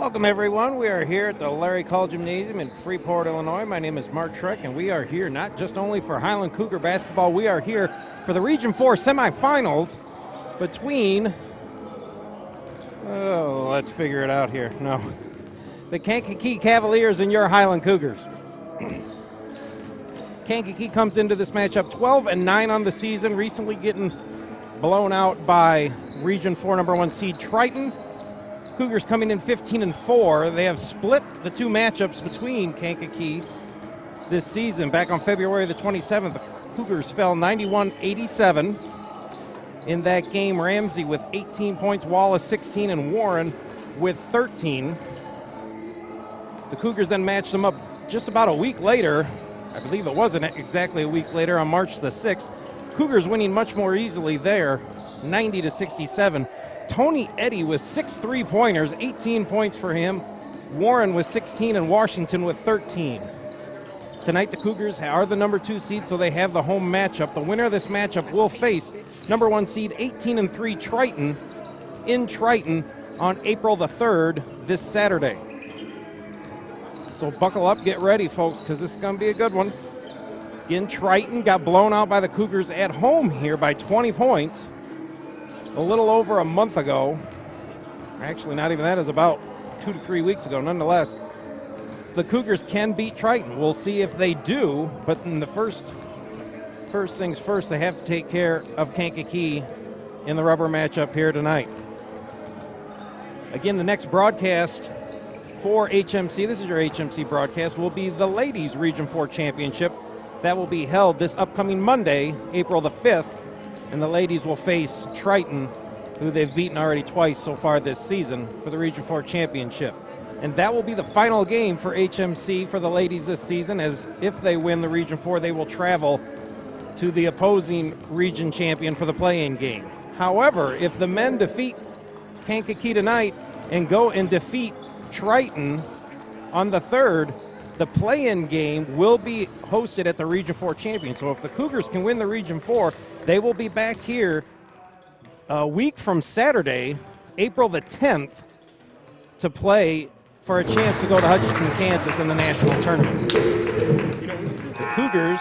Welcome, everyone. We are here at the Larry Call Gymnasium in Freeport, Illinois. My name is Mark Schreck, and we are here not just only for Highland Cougar basketball. We are here for the Region 4 semifinals between, let's figure it out here. No, the Kankakee Cavaliers and your Highland Cougars. Kankakee comes into this matchup 12-9 on the season, recently getting blown out by Region 4 number 1 seed Triton. Cougars coming in 15-4. They have split the two matchups between Kankakee this season. Back on February the 27th, the Cougars fell 91-87. In that game, Ramsey with 18 points, Wallace 16, and Warren with 13. The Cougars then matched them up just about a week later. I believe it wasn't exactly a week later, on March the 6th. Cougars winning much more easily there, 90-67. Tony Eddy with 6 3-pointers, 18 points for him. Warren with 16 and Washington with 13. Tonight the Cougars are the number 2 seed, so they have the home matchup. The winner of this matchup will face number 1 seed 18-3 Triton in Triton on April the 3rd this Saturday. So buckle up, get ready, folks, because this is going to be a good one. Again, Triton got blown out by the Cougars at home here by 20 points. A little over a month ago. Actually, not even that, is about 2 to 3 weeks ago. Nonetheless, the Cougars can beat Triton. We'll see if they do, but in the first things first, they have to take care of Kankakee in the rubber matchup here tonight. Again, the next broadcast for HMC, this is your HMC broadcast, will be the Ladies Region 4 Championship. That will be held this upcoming Monday, April the 5th. And the ladies will face Triton, who they've beaten already twice so far this season, for the Region 4 Championship. And that will be the final game for HMC for the ladies this season, as if they win the Region 4, they will travel to the opposing region champion for the play-in game. However, if the men defeat Kankakee tonight and go and defeat Triton on the 3rd, the play-in game will be hosted at the Region 4 champion. So if the Cougars can win the Region 4, they will be back here a week from Saturday, April the 10th, to play for a chance to go to Hutchinson, Kansas in the national tournament. The Cougars,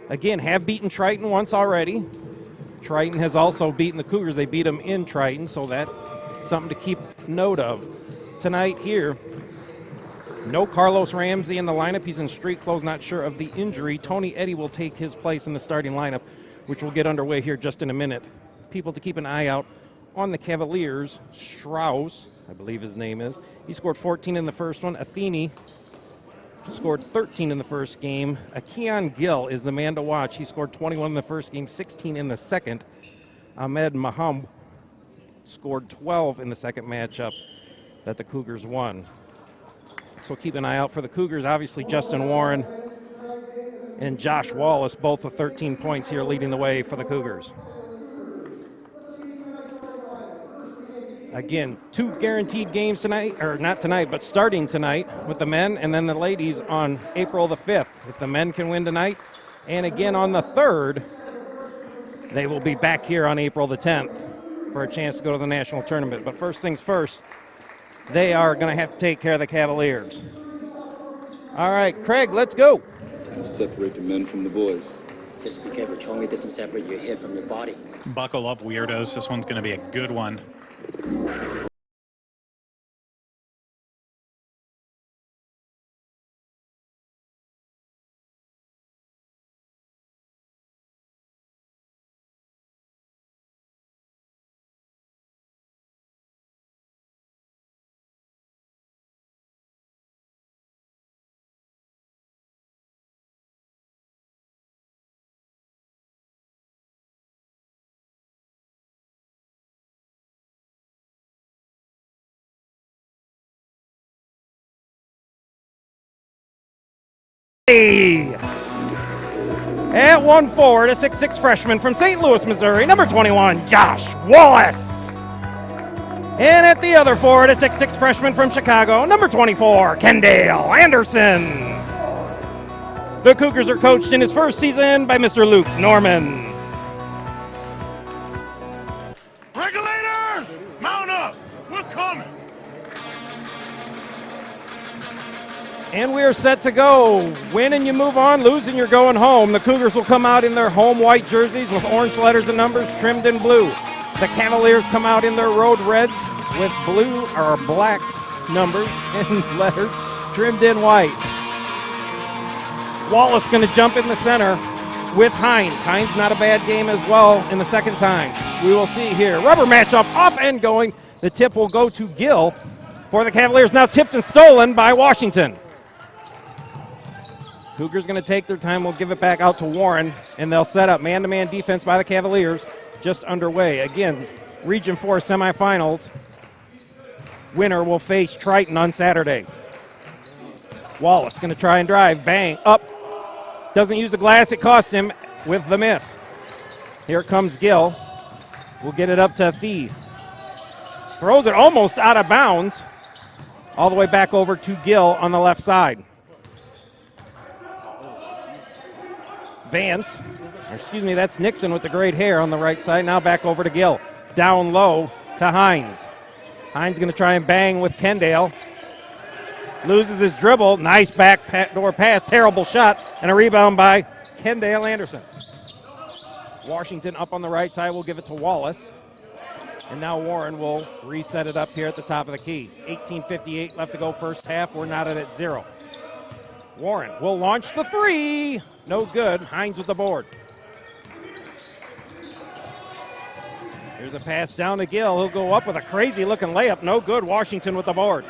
again, have beaten Triton once already. Triton has also beaten the Cougars. They beat them in Triton, so that's something to keep note of. Tonight here, no Carlos Ramsey in the lineup. He's in street clothes, not sure of the injury. Tony Eddy will take his place in the starting lineup, which will get underway here just in a minute. People to keep an eye out on the Cavaliers. Strauss, I believe his name is. He scored 14 in the first one. Athene scored 13 in the first game. Keon Gill is the man to watch. He scored 21 in the first game, 16 in the second. Ahmed Maham scored 12 in the second matchup that the Cougars won. So keep an eye out for the Cougars. Obviously, Justin Warren and Josh Wallace, both with 13 points here, leading the way for the Cougars. Again, 2 guaranteed games tonight, or not tonight, but starting tonight with the men and then the ladies on April the 5th. If the men can win tonight and again on the 3rd, they will be back here on April the 10th for a chance to go to the national tournament. But first things first, they are going to have to take care of the Cavaliers. All right, Craig, let's go. Time to separate the men from the boys. Just be careful, Chongi doesn't separate your head from your body. Buckle up, weirdos. This one's going to be a good one. At 1'4", a 6'6" freshman from St. Louis, Missouri, number 21, Josh Wallace. And at the other forward, a 6'6" freshman from Chicago, number 24, Kendall Anderson. The Cougars are coached in his first season by Mr. Luke Norman. Regulators, mount up. We're coming. And we are set to go. Win and you move on, lose and you're going home. The Cougars will come out in their home white jerseys with orange letters and numbers trimmed in blue. The Cavaliers come out in their road reds with blue or black numbers and letters trimmed in white. Wallace going to jump in the center with Hines. Hines not a bad game as well in the second time. We will see here. Rubber matchup off and going. The tip will go to Gill for the Cavaliers. Now tipped and stolen by Washington. Cougars going to take their time. We'll give it back out to Warren, and they'll set up man-to-man defense by the Cavaliers just underway. Again, Region 4 semifinals. Winner will face Triton on Saturday. Wallace going to try and drive. Bang. Up. Doesn't use the glass. It cost him with the miss. Here comes Gill. We'll get it up to Thee. Throws it almost out of bounds. All the way back over to Gill on the left side. Vance, that's Nixon with the great hair on the right side. Now back over to Gill. Down low to Hines. Hines going to try and bang with Kendall. Loses his dribble. Nice backdoor pass. Terrible shot. And a rebound by Kendall Anderson. Washington up on the right side. We'll give it to Wallace. And now Warren will reset it up here at the top of the key. 18:58 left to go first half. We're knotted at 0. Warren will launch the three. No good. Hines with the board. Here's a pass down to Gill. He'll go up with a crazy-looking layup. No good. Washington with the board.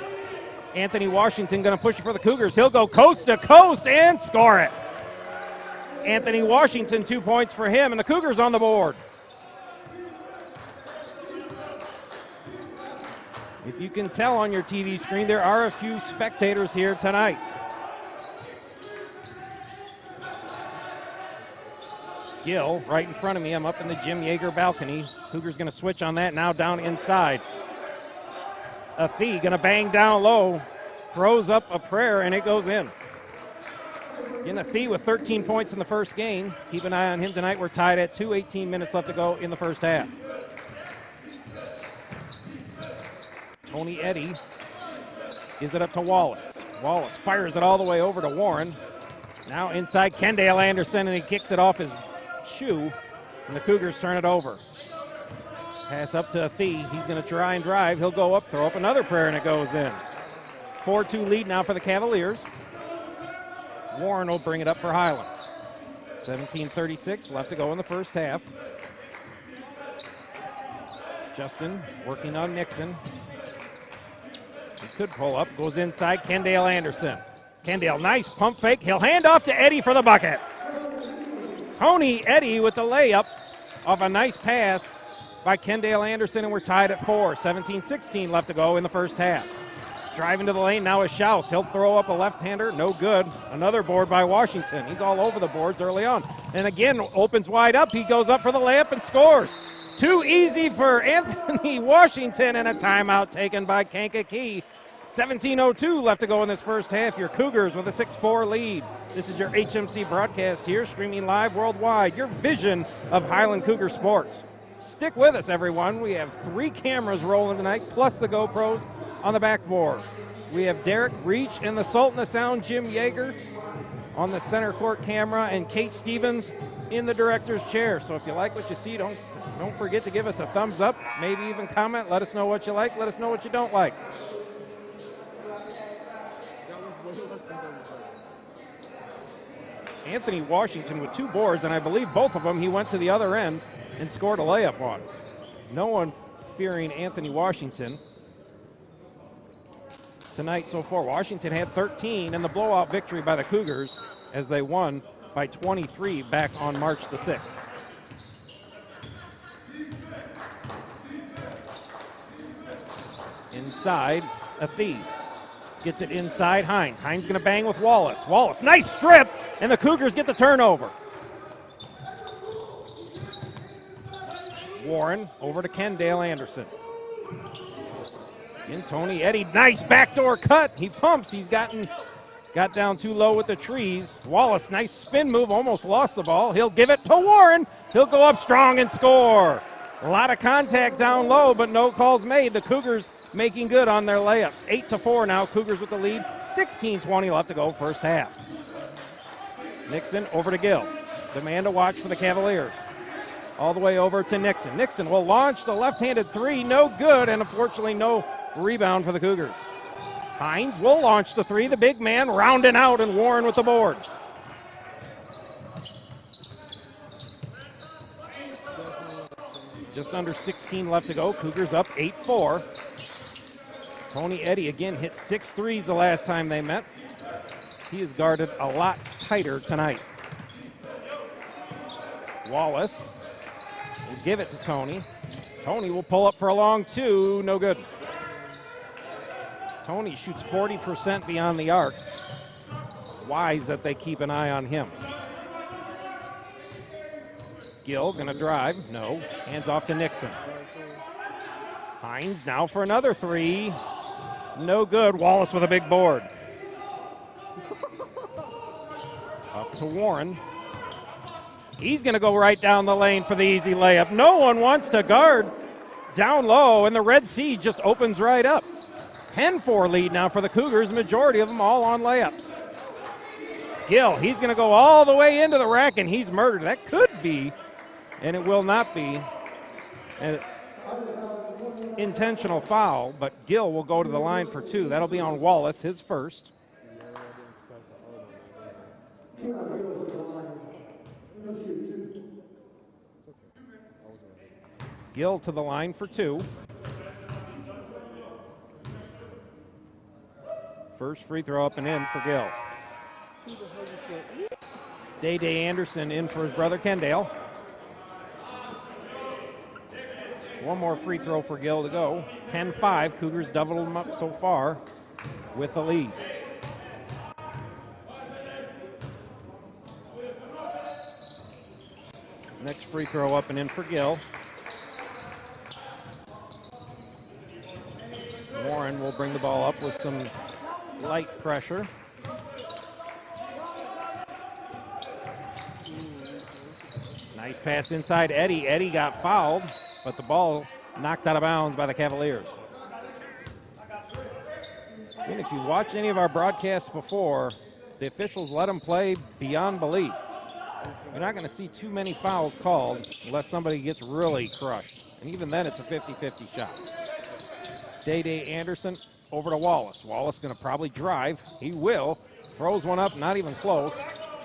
Anthony Washington going to push it for the Cougars. He'll go coast to coast and score it. Anthony Washington, 2 points for him, and the Cougars on the board. If you can tell on your TV screen, there are a few spectators here tonight. Gill right in front of me. I'm up in the Jim Yeager balcony. Cougars going to switch on that. Now down inside. Athey going to bang down low. Throws up a prayer, and it goes in. Again, Athey with 13 points in the first game. Keep an eye on him tonight. We're tied at 2, 18 minutes left to go in the first half. Tony Eddy gives it up to Wallace. Wallace fires it all the way over to Warren. Now inside Kendall Anderson, and he kicks it off his shoe, and the Cougars turn it over. Pass up to Athey. He's going to try and drive. He'll go up, throw up another prayer, and it goes in. 4-2 lead now for the Cavaliers. Warren will bring it up for Highland. 17:36 left to go in the first half. Justin working on Nixon. He could pull up, goes inside, Kendall Anderson. Kendall, nice pump fake. He'll hand off to Eddy for the bucket. Tony Eddy with the layup off a nice pass by Kendall Anderson, and we're tied at 4. 17-16 left to go in the first half. Driving to the lane now is Schaus. He'll throw up a left-hander, no good. Another board by Washington. He's all over the boards early on. And again, opens wide up. He goes up for the layup and scores. Too easy for Anthony Washington, and a timeout taken by Kankakee. 17:02 left to go in this first half. Your Cougars with a 6-4 lead. This is your HMC broadcast here, streaming live worldwide. Your vision of Highland Cougar sports. Stick with us, everyone. We have 3 cameras rolling tonight, plus the GoPros on the backboard. We have Derek Reach and the Sultan of Sound, Jim Yeager, on the center court camera, and Kate Stevens in the director's chair. So if you like what you see, don't forget to give us a thumbs up, maybe even comment. Let us know what you like. Let us know what you don't like. Anthony Washington with 2 boards, and I believe both of them he went to the other end and scored a layup on. No one fearing Anthony Washington tonight so far. Washington had 13 in the blowout victory by the Cougars as they won by 23 back on March the 6th. Inside, Athey gets it inside Hines. Hines going to bang with Wallace. Wallace, nice strip, and the Cougars get the turnover. Warren over to Kendall Anderson. And Tony Eddy, nice backdoor cut. He pumps. He's got down too low with the trees. Wallace, nice spin move, almost lost the ball. He'll give it to Warren. He'll go up strong and score. A lot of contact down low, but no calls made. The Cougars making good on their layups. 8-4 now, Cougars with the lead 16:20 left to go, first half. Nixon over to Gill. The man to watch for the Cavaliers. All the way over to Nixon. Nixon will launch the left-handed three, no good, and unfortunately no rebound for the Cougars. Hines will launch the three, the big man rounding out, and Warren with the board. Just under 16 left to go. Cougars up 8-4. Tony Eddy again hit 6 threes the last time they met. He is guarded a lot tighter tonight. Wallace will give it to Tony. Tony will pull up for a long two. No good. Tony shoots 40% beyond the arc. Wise that they keep an eye on him. Gill gonna drive. No. Hands off to Nixon. Hines now for another three. No good. Wallace with a big board. Up to Warren. He's going to go right down the lane for the easy layup. No one wants to guard down low, and the Red Sea just opens right up. 10-4 lead now for the Cougars, majority of them all on layups. Gill, he's going to go all the way into the rack, and he's murdered. That could be, and it will not be, an intentional foul, but Gill will go to the line for two. That'll be on Wallace, his first. Gill to the line for two. First free throw up and in for Gill. Day Anderson in for his brother Kendall. One more free throw for Gill to go. 10-5. Cougars doubled them up so far with the lead. Next free throw up and in for Gill. Warren will bring the ball up with some light pressure. Nice pass inside Eddy. Eddy got fouled, but the ball knocked out of bounds by the Cavaliers. And if you watched any of our broadcasts before, the officials let them play beyond belief. You're not going to see too many fouls called unless somebody gets really crushed. And even then, it's a 50-50 shot. Day Anderson over to Wallace. Wallace going to probably drive. He will. Throws one up, not even close.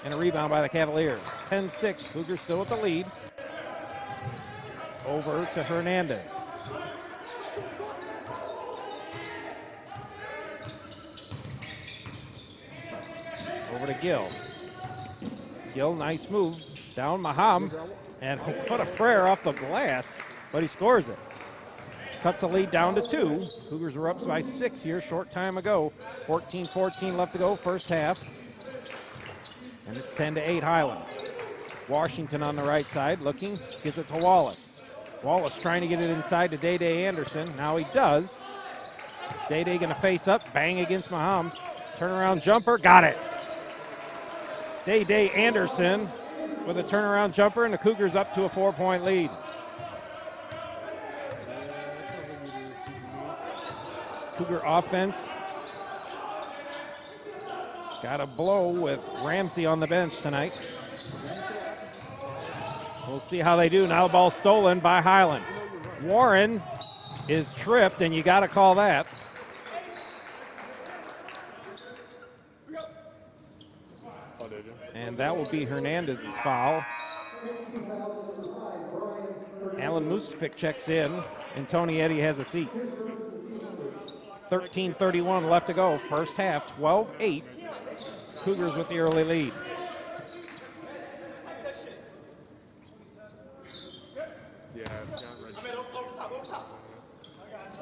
And a rebound by the Cavaliers. 10-6, Cougars still with the lead. Over to Hernandez. Over to Gill. Gill, nice move. Down Maham. And what a prayer off the glass, but he scores it. Cuts the lead down to 2. Cougars were up by 6 here short time ago. 14-14 left to go, first half. And it's 10-8 Highland. Washington on the right side looking, gives it to Wallace. Wallace trying to get it inside to Day Anderson. Now he does. Day gonna face up, bang against Maham. Turnaround jumper, got it. Day Anderson with a turnaround jumper, and the Cougars up to a 4-point lead. Cougar offense got a blow with Ramsey on the bench tonight. We'll see how they do. Now the ball stolen by Highland. Warren is tripped, and you got to call that. And that will be Hernandez's foul. Alan Mustafic checks in, and Tony Eddy has a seat. 13:31 left to go, first half, 12-8. Cougars with the early lead.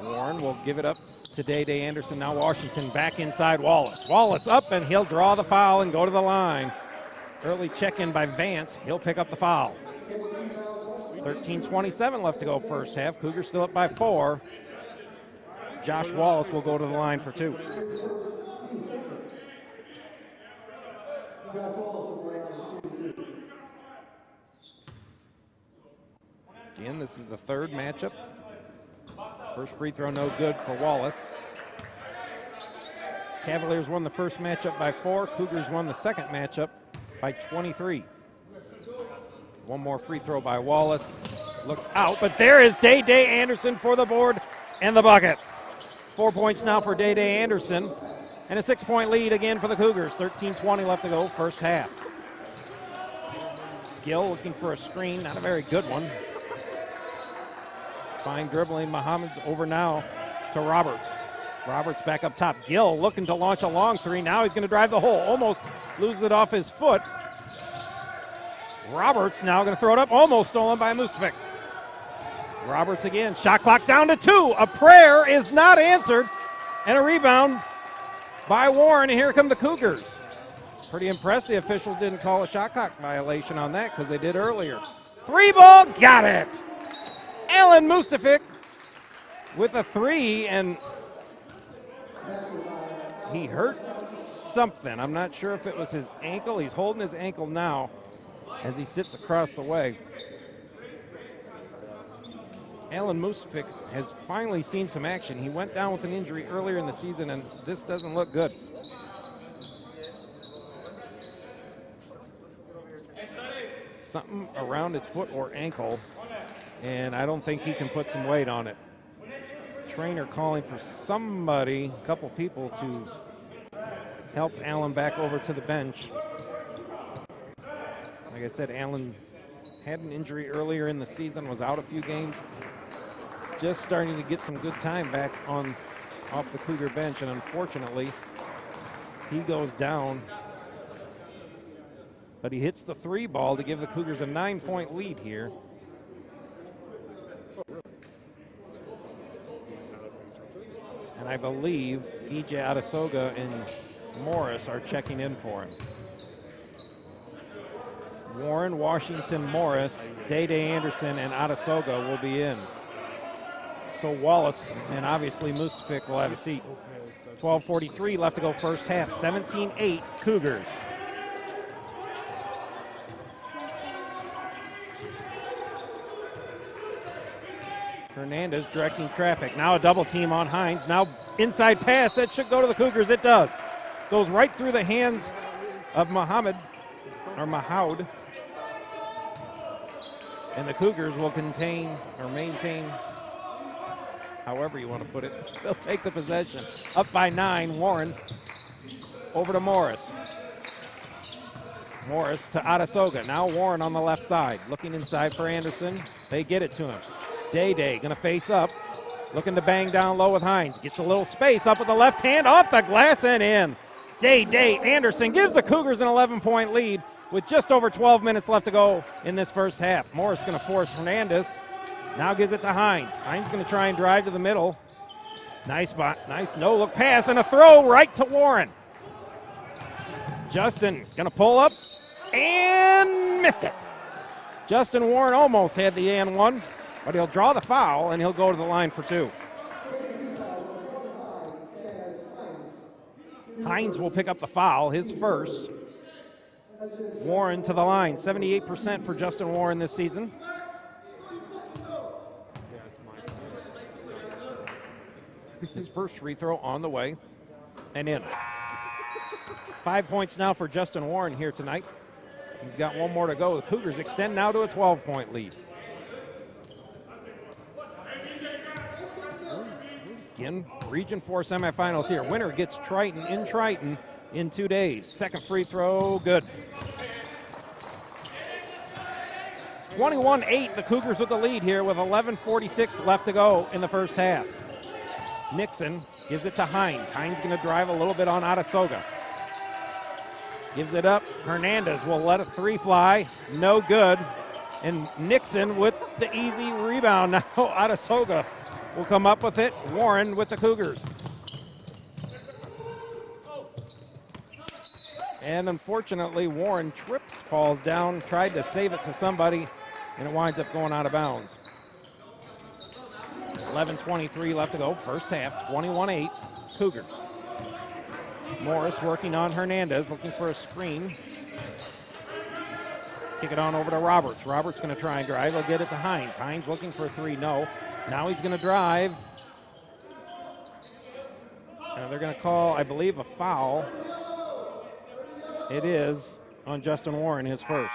Warren will give it up to Day Anderson. Now Washington back inside Wallace. Wallace up, and he'll draw the foul and go to the line. Early check-in by Vance. He'll pick up the foul. 13:27 left to go first half. Cougars still up by 4. Josh Wallace will go to the line for 2. Again, this is the third matchup. First free throw no good for Wallace. Cavaliers won the first matchup by 4. Cougars won the second matchup by 23. One more free throw by Wallace. Looks out, but there is Day Anderson for the board and the bucket. 4 points now for Day Anderson. And a 6-point lead again for the Cougars. 13:20 left to go, first half. Gill looking for a screen, not a very good one. Fine dribbling, Muhammad's over now to Roberts. Roberts back up top. Gill looking to launch a long three. Now he's going to drive the hole. Almost loses it off his foot. Roberts now going to throw it up. Almost stolen by Mustafic. Roberts again. Shot clock down to 2. A prayer is not answered. And a rebound by Warren. And here come the Cougars. Pretty impressed the officials didn't call a shot clock violation on that because they did earlier. 3 ball. Got it. Alan Mustafic with a 3, and he hurt something. I'm not sure if it was his ankle. He's holding his ankle now as he sits across the way. Alan Mustafic has finally seen some action. He went down with an injury earlier in the season, and this doesn't look good. Something around his foot or ankle, and I don't think he can put some weight on it. Trainer calling for somebody, a couple people, to help Allen back over to the bench. Like I said, Allen had an injury earlier in the season, was out a few games. Just starting to get some good time back off the Cougar bench, and unfortunately, he goes down. But he hits the 3 ball to give the Cougars a 9-point lead here. And I believe E.J. Adesoga and Morris are checking in for him. Warren, Washington, Morris, Day Anderson, and Adesoga will be in. So Wallace and obviously Mustafic will have a seat. 12:43 left to go first half. 17-8 Cougars. Hernandez directing traffic. Now a double team on Hines. Now inside pass. That should go to the Cougars. It does. Goes right through the hands of Mahoud. And the Cougars will maintain, however you want to put it. They'll take the possession. Up by 9, Warren. Over to Morris. Morris to Adesoga. Now Warren on the left side. Looking inside for Anderson. They get it to him. Day gonna face up, looking to bang down low with Hines. Gets a little space up with the left hand, off the glass and in. Day Anderson gives the Cougars an 11-point lead with just over 12 minutes left to go in this first half. Morris gonna force Hernandez. Now gives it to Hines. Hines gonna try and drive to the middle. Nice spot, nice no-look pass and a throw right to Warren. Justin gonna pull up and missed it. Justin Warren almost had the and one. But he'll draw the foul, and he'll go to the line for 2. Hines will pick up the foul, his first. Warren to the line, 78% for Justin Warren this season. His first free throw on the way and in. 5 points now for Justin Warren here tonight. He's got one more to go. The Cougars extend now to a 12-point lead. Again, Region 4 semifinals here. Winner gets Triton in 2 days. Second free throw, good. 21-8, the Cougars with the lead here with 11:46 left to go in the first half. Nixon gives it to Hines. Hines going to drive a little bit on Adesoga. Gives it up. Hernandez will let a 3 fly. No good. And Nixon with the easy rebound. Now Adesoga will come up with it. Warren with the Cougars. And unfortunately, Warren trips, falls down, tried to save it to somebody, and it winds up going out of bounds. 11:23 left to go, first half, 21-8, Cougars. Morris working on Hernandez, looking for a screen. Kick it on over to Roberts. Roberts going to try and drive. He'll get it to Hines. Hines looking for a 3, no. Now he's going to drive. They're going to call, I believe, a foul. It is on Justin Warren, his first.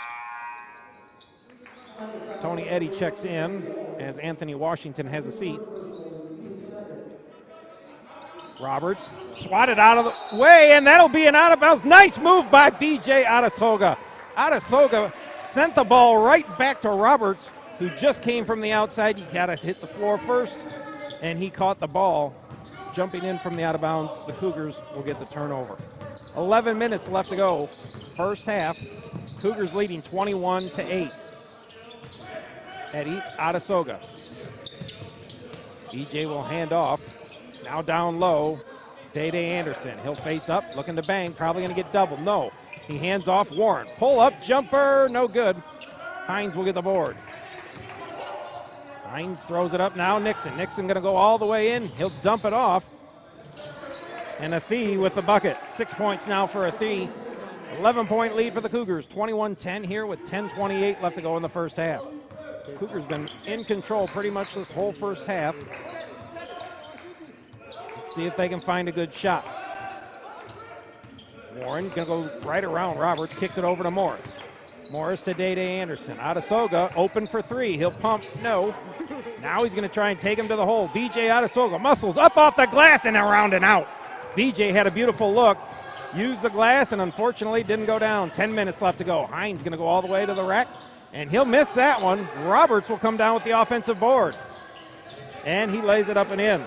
Tony Eddy checks in as Anthony Washington has a seat. Roberts swatted out of the way, and that'll be an out of bounds. Nice move by B.J. Adesoga. Adesoga sent the ball right back to Roberts, who just came from the outside. You got to hit the floor first, and he caught the ball. Jumping in from the out of bounds, the Cougars will get the turnover. 11 minutes left to go, first half. Cougars leading 21-8. Eddy Adesoga. B.J. will hand off. Now down low, Day-Day Anderson. He'll face up, looking to bang, probably going to get doubled. No, he hands off Warren. Pull up, jumper, no good. Hines will get the board. Hines throws it up now, Nixon. Nixon going to go all the way in. He'll dump it off. And Athey with the bucket. 6 points now for Athey. 11-point lead for the Cougars. 21-10 here with 10:28 left to go in the first half. Cougars been in control pretty much this whole first half. Let's see if they can find a good shot. Warren gonna go right around Roberts, kicks it over to Morris. Morris to Day-Day Anderson. Adesoga open for three. He'll pump, no. Now he's gonna try and take him to the hole. B.J. Adesoga muscles up off the glass and around and out. B.J. had a beautiful look, used the glass, and unfortunately didn't go down. 10 minutes left to go. Hines gonna go all the way to the rack, and he'll miss that one. Roberts will come down with the offensive board, and he lays it up and in.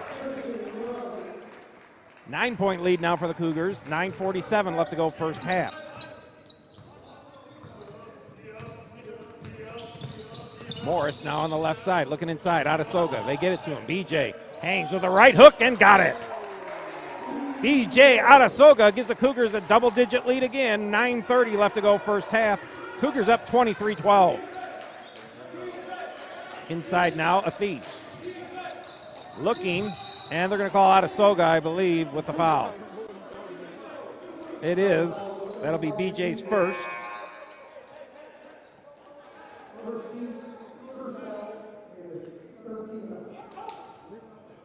9-point lead now for the Cougars. 9:47 left to go first half. Morris now on the left side, looking inside. Adesoga, they get it to him. B.J. hangs with a right hook and got it. B.J. Adesoga gives the Cougars a double-digit lead again. 9:30 left to go first half. Cougars up 23-12. Inside now, Athey. Looking, and they're going to call Adesoga, I believe, with the foul. It is. That'll be B.J.'s first.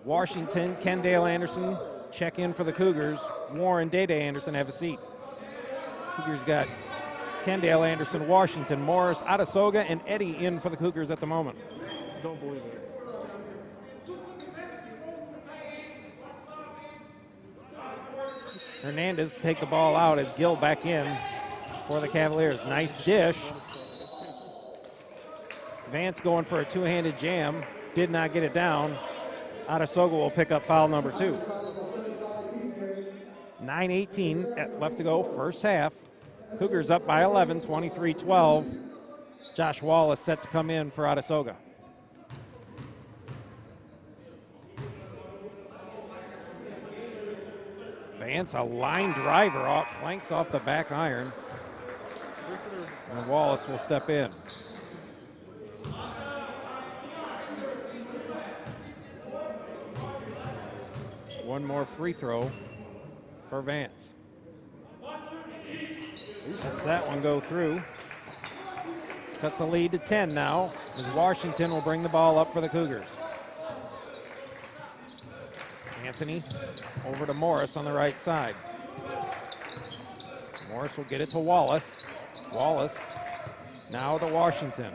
Washington, Kendale Anderson check in for the Cougars. Warren, Day-Day Anderson have a seat. Cougars got Kendale Anderson, Washington, Morris, Adesoga, and Eddy in for the Cougars at the moment. Don't believe it. Hernandez take the ball out as Gill back in for the Cavaliers. Nice dish. Vance going for a two-handed jam. Did not get it down. Adesoga will pick up foul number 2. 9:18 left to go, first half. Cougars up by 11, 23-12. Josh Wallace set to come in for Adesoga. Vance, a line driver, off, flanks off the back iron. And Wallace will step in. One more free throw for Vance. Lets that one go through. Cuts the lead to 10 now, as Washington will bring the ball up for the Cougars. Anthony over to Morris on the right side. Morris will get it to Wallace. Wallace now to Washington.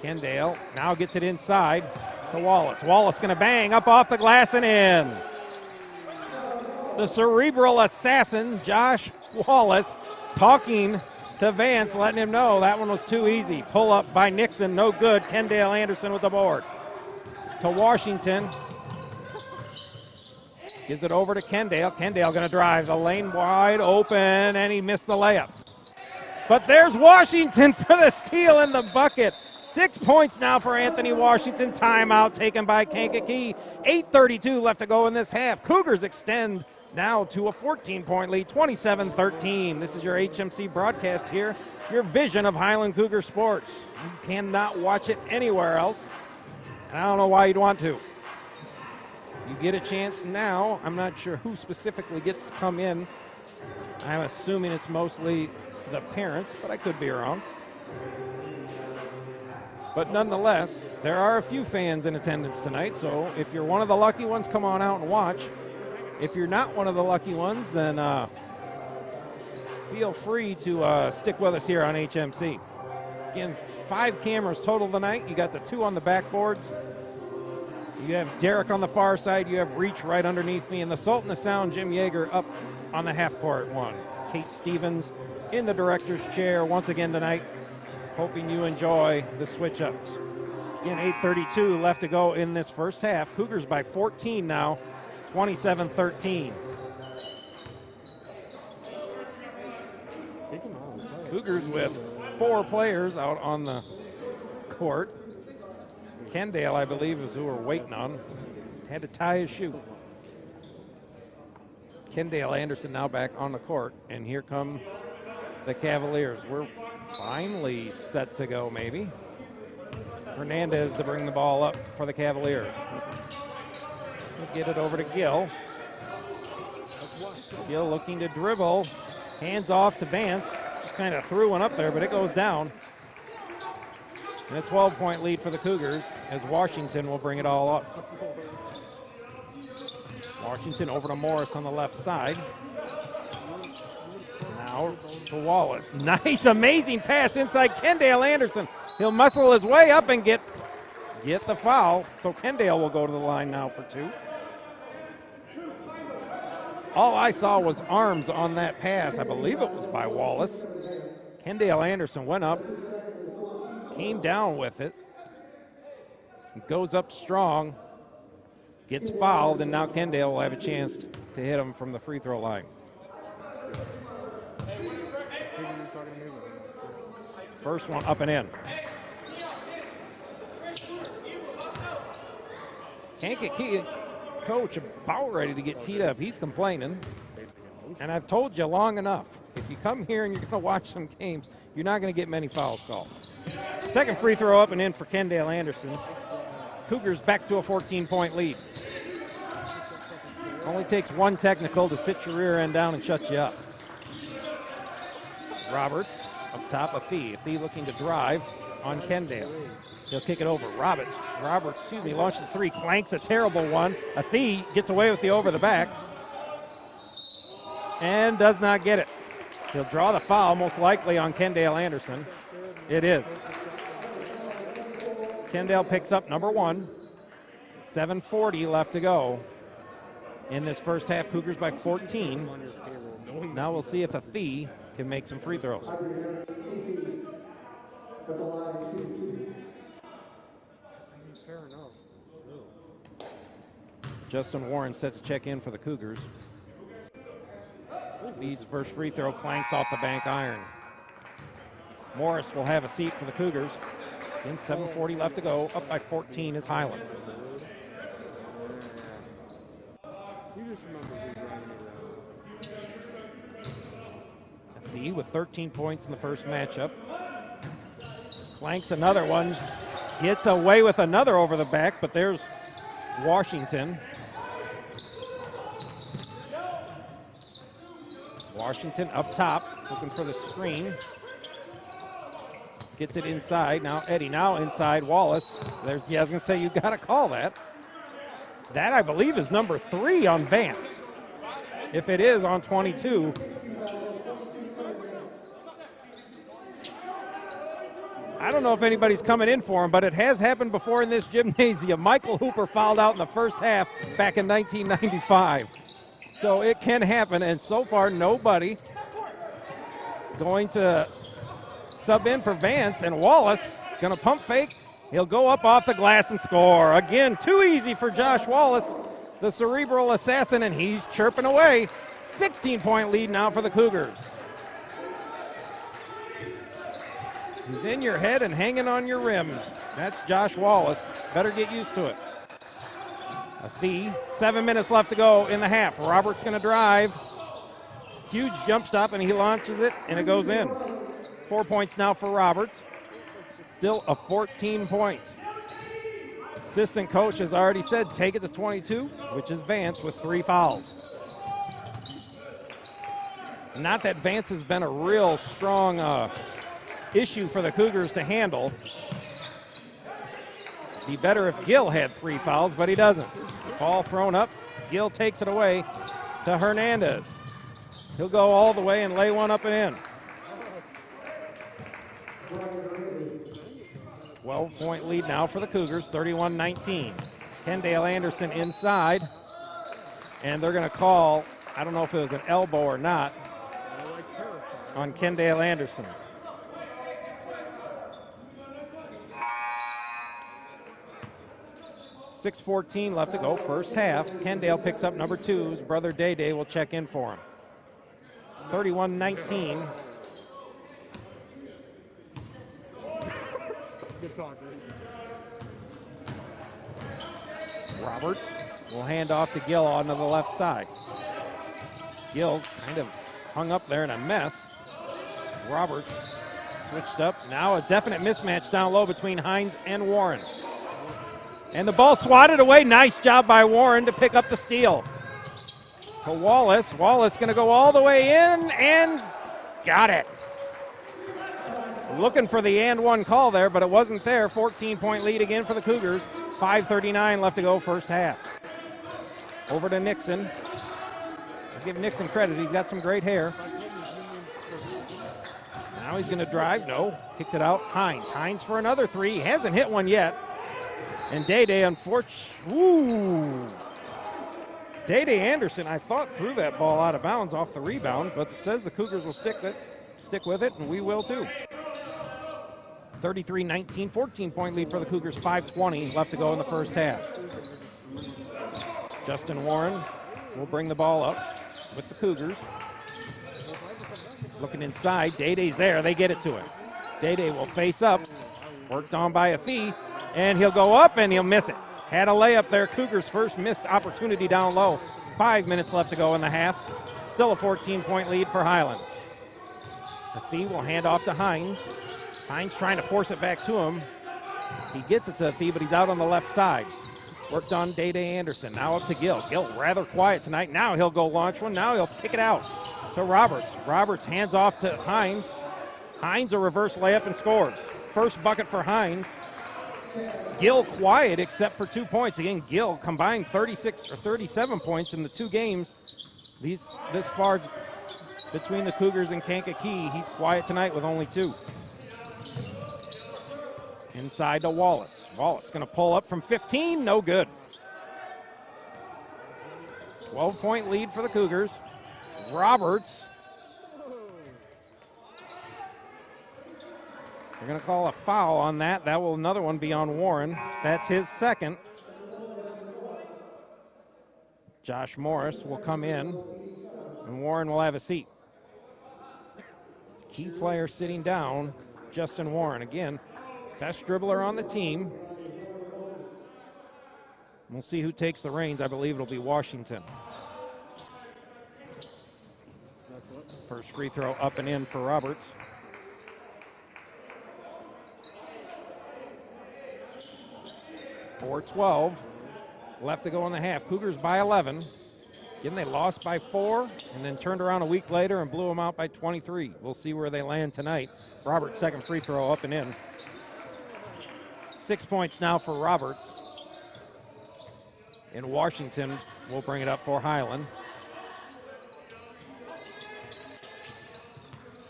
Kendale now gets it inside to Wallace. Wallace gonna bang up off the glass and in. The cerebral assassin, Josh Wallace, talking to Vance, letting him know that one was too easy. Pull up by Nixon, no good. Kendale Anderson with the board. To Washington. Gives it over to Kendale. Kendale gonna drive the lane wide open, and he missed the layup. But there's Washington for the steal in the bucket. 6 points now for Anthony Washington. Timeout taken by Kankakee. 8:32 left to go in this half. Cougars extend now to a 14-point lead, 27-13. This is your HMC broadcast here, your vision of Highland Cougar sports. You cannot watch it anywhere else, and I don't know why you'd want to. You get a chance now. I'm not sure who specifically gets to come in. I'm assuming it's mostly the parents, but I could be wrong. But nonetheless, there are a few fans in attendance tonight, so if you're one of the lucky ones, come on out and watch. If you're not one of the lucky ones, then feel free to stick with us here on HMC. Again, 5 cameras total tonight. You got the 2 on the backboards. You have Derek on the far side. You have Reach right underneath me. And the Sultan of Sound, Jim Yeager, up on the half-court one. Kate Stevens in the director's chair once again tonight. Hoping you enjoy the switch-ups. Again, 8:32 left to go in this first half. Cougars by 14 now, 27-13. Cougars with 4 players out on the court. Kendall, I believe, is who we're waiting on. Had to tie his shoe. Kendall Anderson now back on the court, and here come the Cavaliers. We're finally set to go, maybe. Hernandez to bring the ball up for the Cavaliers. We'll get it over to Gill. Gill looking to dribble. Hands off to Vance. Just kind of threw one up there, but it goes down. And a 12-point lead for the Cougars as Washington will bring it all up. Washington over to Morris on the left side. Now to Wallace. Nice, amazing pass inside Kendall Anderson. He'll muscle his way up and get the foul. So Kendall will go to the line now for 2. All I saw was arms on that pass. I believe it was by Wallace. Kendall Anderson went up, came down with it, goes up strong, gets fouled, and now Kendall will have a chance to hit him from the free throw line. First one up and in. Kankakee coach about ready to get teed up. He's complaining. And I've told you long enough, if you come here and you're going to watch some games, you're not going to get many fouls called. Second free throw up and in for Kendall Anderson. Cougars back to a 14-point lead. Only takes 1 technical to sit your rear end down and shut you up. Roberts up top of Fee. Fee looking to drive on Kendall. He'll kick it over. Roberts, launches 3, clanks a terrible one. Fee gets away with the over the back and does not get it. He'll draw the foul, most likely on Kendall Anderson. It is. Kendall picks up number 1. 7:40 left to go in this first half. Cougars by 14. Now we'll see if Fee can make some free throws. Fair enough. Justin Warren set to check in for the Cougars. Fee's first free throw clanks off the bank iron. Morris will have a seat for the Cougars. In 7:40 left to go. Up by 14 is Highland. Fee with 13 points in the first matchup. Clanks another one. Gets away with another over the back, but there's Washington. Washington up top, looking for the screen. Gets it inside. Now Eddie, now inside Wallace. I was going to say, you got to call that. That, I believe, is number 3 on Vance. If it is on 22. I don't know if anybody's coming in for him, but it has happened before in this gymnasium. Michael Hooper fouled out in the first half back in 1995. So it can happen, and so far nobody going to sub in for Vance, and Wallace going to pump fake. He'll go up off the glass and score. Again, too easy for Josh Wallace, the cerebral assassin, and he's chirping away. 16-point lead now for the Cougars. He's in your head and hanging on your rims. That's Josh Wallace. Better get used to it. Fee, 7 minutes left to go in the half. Roberts going to drive. Huge jump stop, and he launches it, and it goes in. 4 points now for Roberts. Still a 14-point. Assistant coach has already said take it to 22, which is Vance with 3 fouls. Not that Vance has been a real strong issue for the Cougars to handle. Be better if Gill had 3 fouls, but he doesn't. Ball thrown up. Gill takes it away to Hernandez. He'll go all the way and lay one up and in. 12-point lead now for the Cougars, 31-19. Kendall Anderson inside, and they're going to call, I don't know if it was an elbow or not, on Kendall Anderson. .6:14 left to go, first half. Kendall picks up number 2. His brother Day will check in for him. 31-19. Good talk, Roberts will hand off to Gill onto the left side. Gill kind of hung up there in a mess. Roberts switched up. Now a definite mismatch down low between Hines and Warren. And the ball swatted away. Nice job by Warren to pick up the steal. To Wallace. Wallace going to go all the way in and got it. Looking for the and one call there, but it wasn't there. 14-point lead again for the Cougars. 5:39 left to go, first half. Over to Nixon. I'll give Nixon credit. He's got some great hair. Now he's going to drive. No. Kicks it out. Hines. Hines for another 3. He hasn't hit one yet. And Day, unfortunately, ooh. Day Anderson, I thought, threw that ball out of bounds off the rebound, but it says the Cougars will stick with it, and we will too. 33-19, 14-point lead for the Cougars, 5:20 left to go in the first half. Justin Warren will bring the ball up with the Cougars. Looking inside, Day's there, they get it to him. Day will face up, worked on by Athey, and he'll go up and he'll miss it. Had a layup there, Cougars' first missed opportunity down low. 5 minutes left to go in the half. Still a 14-point lead for Highland. Athey will hand off to Hines. Hines trying to force it back to him. He gets it to Athey, but he's out on the left side. Worked on Day Anderson. Now up to Gill. Gill rather quiet tonight. Now he'll go launch one. Now he'll kick it out to Roberts. Roberts hands off to Hines. Hines a reverse layup and scores. First bucket for Hines. Gill quiet except for 2 points. Again, Gill combined 36 or 37 points in the 2 games. This far between the Cougars and Kankakee. He's quiet tonight with only 2. Inside to Wallace. Wallace going to pull up from 15. No good. 12-point lead for the Cougars. Roberts. They're going to call a foul on that. That will another one be on Warren. That's his second. Josh Morris will come in, and Warren will have a seat. Key player sitting down, Justin Warren. Again, best dribbler on the team. We'll see who takes the reins. I believe it'll be Washington. First free throw up and in for Roberts. .412 left to go in the half. Cougars by 11. Again, they lost by 4 and then turned around a week later and blew them out by 23. We'll see where they land tonight. Roberts' second free throw up and in. 6 points now for Roberts. And Washington will bring it up for Highland.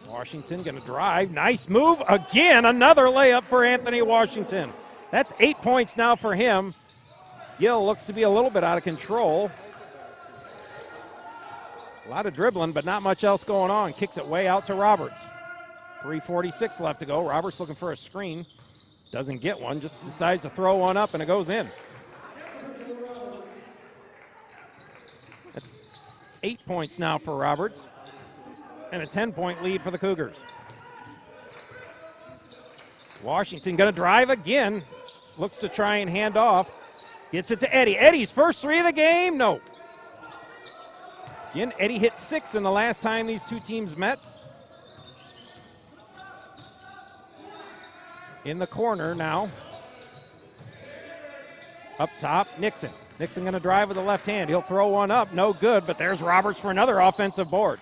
Washington going to drive. Nice move. Again, another layup for Anthony Washington. That's 8 points now for him. Gill looks to be a little bit out of control. A lot of dribbling, but not much else going on. Kicks it way out to Roberts. 3:46 left to go. Roberts looking for a screen. Doesn't get one, just decides to throw one up, and it goes in. That's 8 points now for Roberts, and a 10-point lead for the Cougars. Washington going to drive again. Looks to try and hand off. Gets it to Eddie. Eddie's first 3 of the game. No. Again, Eddie hit 6 in the last time these 2 teams met. In the corner now. Up top, Nixon. Nixon going to drive with the left hand. He'll throw one up. No good, but there's Roberts for another offensive board.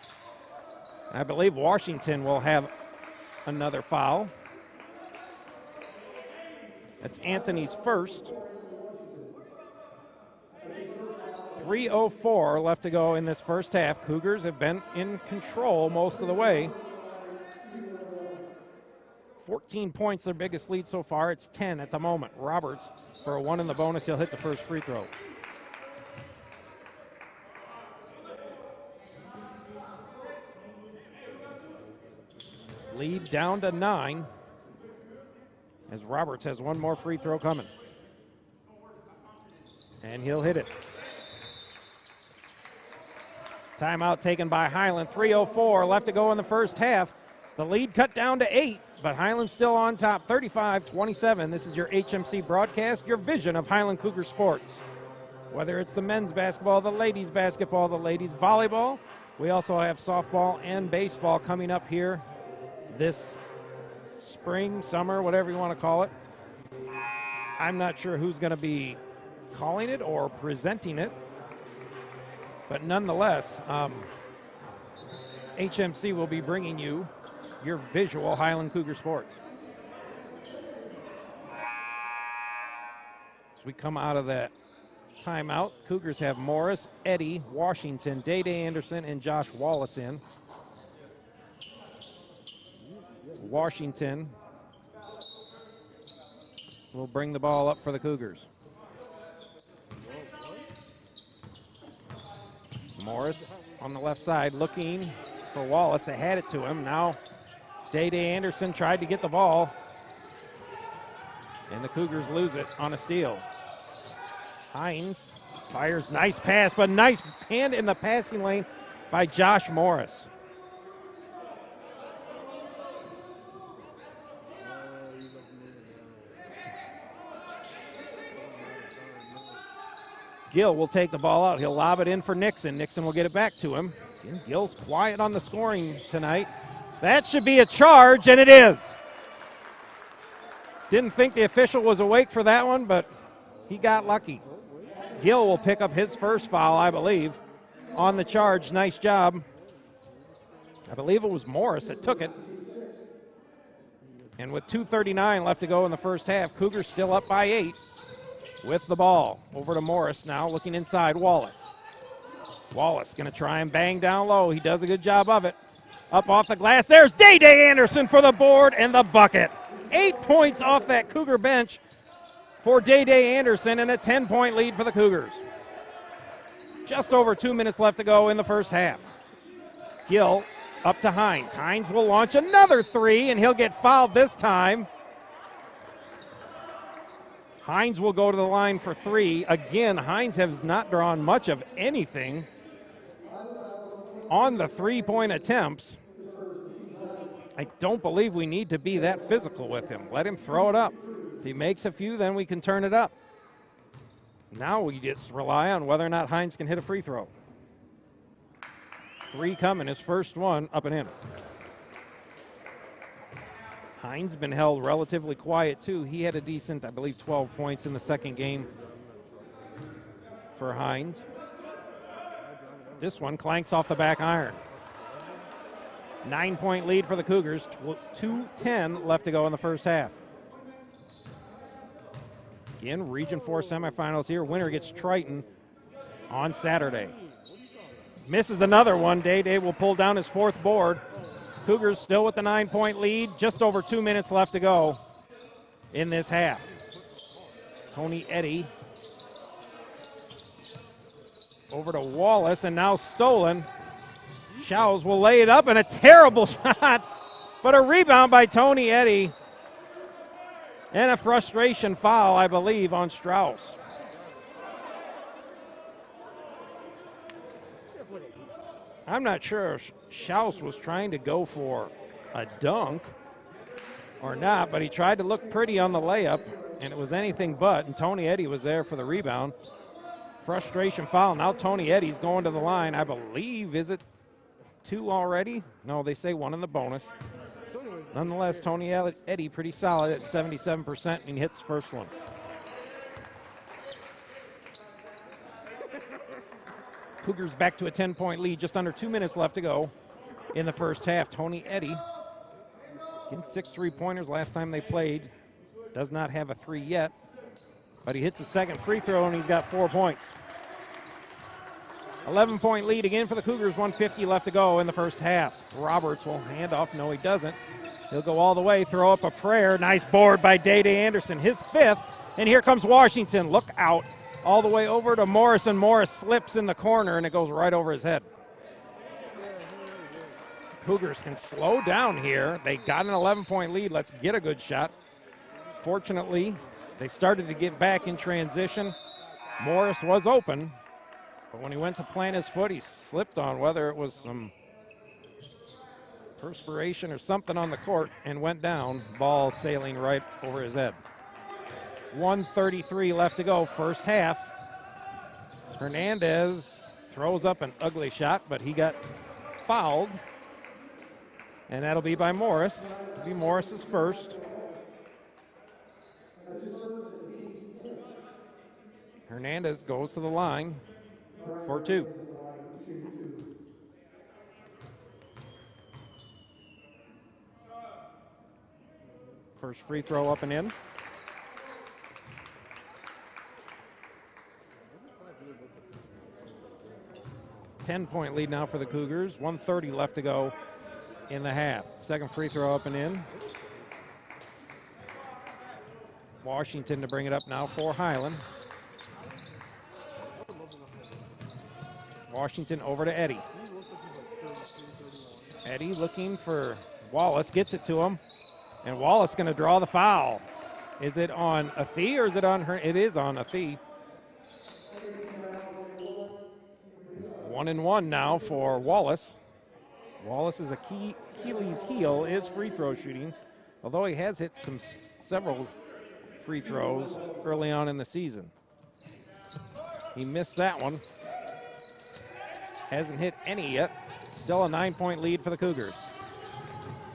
I believe Washington will have another foul. That's Anthony's first. 3:04 left to go in this first half. Cougars have been in control most of the way. 14 points, their biggest lead so far. It's 10 at the moment. Roberts, for a 1 in the bonus, he'll hit the first free throw. Lead down to 9 as Roberts has one more free throw coming. And he'll hit it. Timeout taken by Highland. 3:04 left to go in the first half. The lead cut down to 8, but Highland's still on top, 35-27. This is your HMC broadcast, your vision of Highland Cougar sports. Whether it's the men's basketball, the ladies basketball, the ladies volleyball, we also have softball and baseball coming up here this spring, summer, whatever you want to call it. I'm not sure who's going to be calling it or presenting it, but nonetheless, HMC will be bringing you your visual Highland Cougar sports. As we come out of that timeout, Cougars have Morris, Eddie, Washington, Day-Day Anderson, and Josh Wallace in. Washington will bring the ball up for the Cougars. Morris on the left side looking for Wallace. They had it to him. Now Day-Day Anderson tried to get the ball, and the Cougars lose it on a steal. Hines fires, nice pass, but nice hand in the passing lane by Josh Morris. Gill will take the ball out. He'll lob it in for Nixon. Nixon will get it back to him. Gill's quiet on the scoring tonight. That should be a charge, and it is. Didn't think the official was awake for that one, but he got lucky. Gill will pick up his first foul, I believe, on the charge. Nice job. I believe it was Morris that took it. And with 2:39 left to go in the first half, Cougars still up by 8 with the ball. Over to Morris now, looking inside. Wallace. Wallace going to try and bang down low. He does a good job of it. Up off the glass. There's Day-Day Anderson for the board and the bucket. 8 points off that Cougar bench for Day-Day Anderson, and a 10-point lead for the Cougars. Just over 2 minutes left to go in the first half. Gill up to Hines. Hines will launch another three, and he'll get fouled this time. Hines will go to the line for three. Again, Hines has not drawn much of anything on the three-point attempts. I don't believe we need to be that physical with him. Let him throw it up. If he makes a few, then we can turn it up. Now we just rely on whether or not Hines can hit a free throw. Three coming, his first one, up and in. Hines been held relatively quiet too. He had a decent, I believe, 12 points in the second game for Hines. This one clanks off the back iron. 9-point lead for the Cougars, 2:10 left to go in the first half. Again, Region 4 semifinals here. Winner gets Triton on Saturday. Misses another one. Day-Day will pull down his fourth board. Cougars still with the 9-point lead. Just over 2 minutes left to go in this half. Tony Eddy over to Wallace, and now stolen. Schaus will lay it up, and a terrible shot, but a rebound by Tony Eddy. And a frustration foul, I believe, on Strauss. I'm not sure if Schaus was trying to go for a dunk or not, but he tried to look pretty on the layup, and it was anything but, and Tony Eddy was there for the rebound. Frustration foul. Now Tony Eddy's going to the line. I believe, is it 2 already? No, they say 1 in the bonus. Nonetheless, Tony Eddy pretty solid at 77%, and he hits the first one. Cougars back to a 10-point lead, just under 2 minutes left to go in the first half. Tony Eddy getting 6 3-pointers last time they played. Does not have a 3 yet, but he hits the second free throw and he's got 4 points. 11-point lead again for the Cougars, 1:50 left to go in the first half. Roberts will hand off. No, he doesn't. He'll go all the way, throw up a prayer. Nice board by Day-Day Anderson, his 5th. And here comes Washington. Look out. All the way over to Morris, and Morris slips in the corner, and it goes right over his head. Cougars can slow down here. They got an 11-point lead. Let's get a good shot. Fortunately, they started to get back in transition. Morris was open, but when he went to plant his foot, he slipped on, whether it was some perspiration or something on the court, and went down, ball sailing right over his head. 1:33 left to go, first half. Hernandez throws up an ugly shot, but he got fouled. And that'll be by Morris. It'll be Morris's first. Hernandez goes to the line for 2. First free throw up and in. Ten-point lead now for the Cougars. 1:30 left to go in the half. Second free throw up and in. Washington to bring it up now for Highland. Washington over to Eddie. Eddie looking for Wallace, gets it to him, and Wallace going to draw the foul. Is it on Athey or is it on her? It is on Athey. 1-1 now for Wallace. Wallace is Achilles heel is free throw shooting, although he has hit several free throws early on in the season. He missed that one. Hasn't hit any yet. Still a 9-point lead for the Cougars.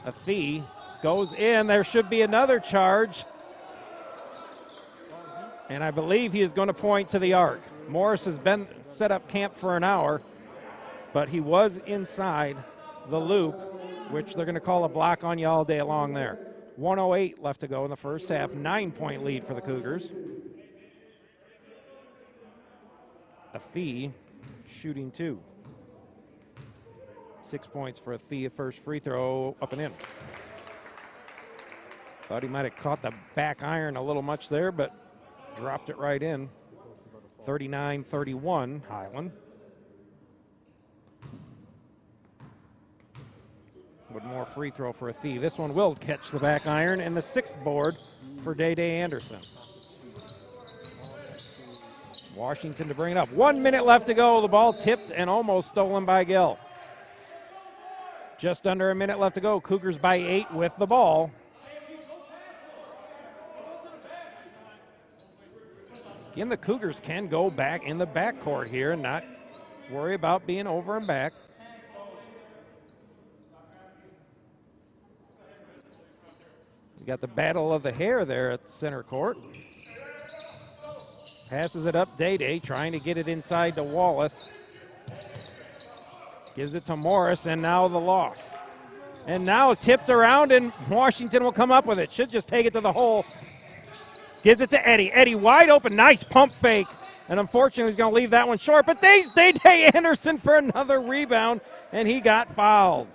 Athey goes in. There should be another charge. And I believe he is going to point to the arc. Morris has been set up camp for an hour, but he was inside the loop, which they're going to call a block on you all day long there. 1:08 left to go in the first half. 9-point lead for the Cougars. Athey shooting 2. 6 points for Athey. First free throw up and in. Thought he might have caught the back iron a little much there, but dropped it right in. 39-31 Highland. One more free throw for Athey. This one will catch the back iron, and the 6th board for Day-Day Anderson. Washington to bring it up. 1 minute left to go. The ball tipped and almost stolen by Gill. Just under a minute left to go. Cougars by 8 with the ball. Again, the Cougars can go back in the backcourt here and not worry about being over and back. You got the battle of the hair there at the center court. Passes it up, Day-Day trying to get it inside to Wallace. Gives it to Morris, and now the loss. And now tipped around, and Washington will come up with it. Should just take it to the hole. Gives it to Eddie. Eddie wide open, nice pump fake. And unfortunately, he's going to leave that one short. But Day-Day Anderson for another rebound, and he got fouled.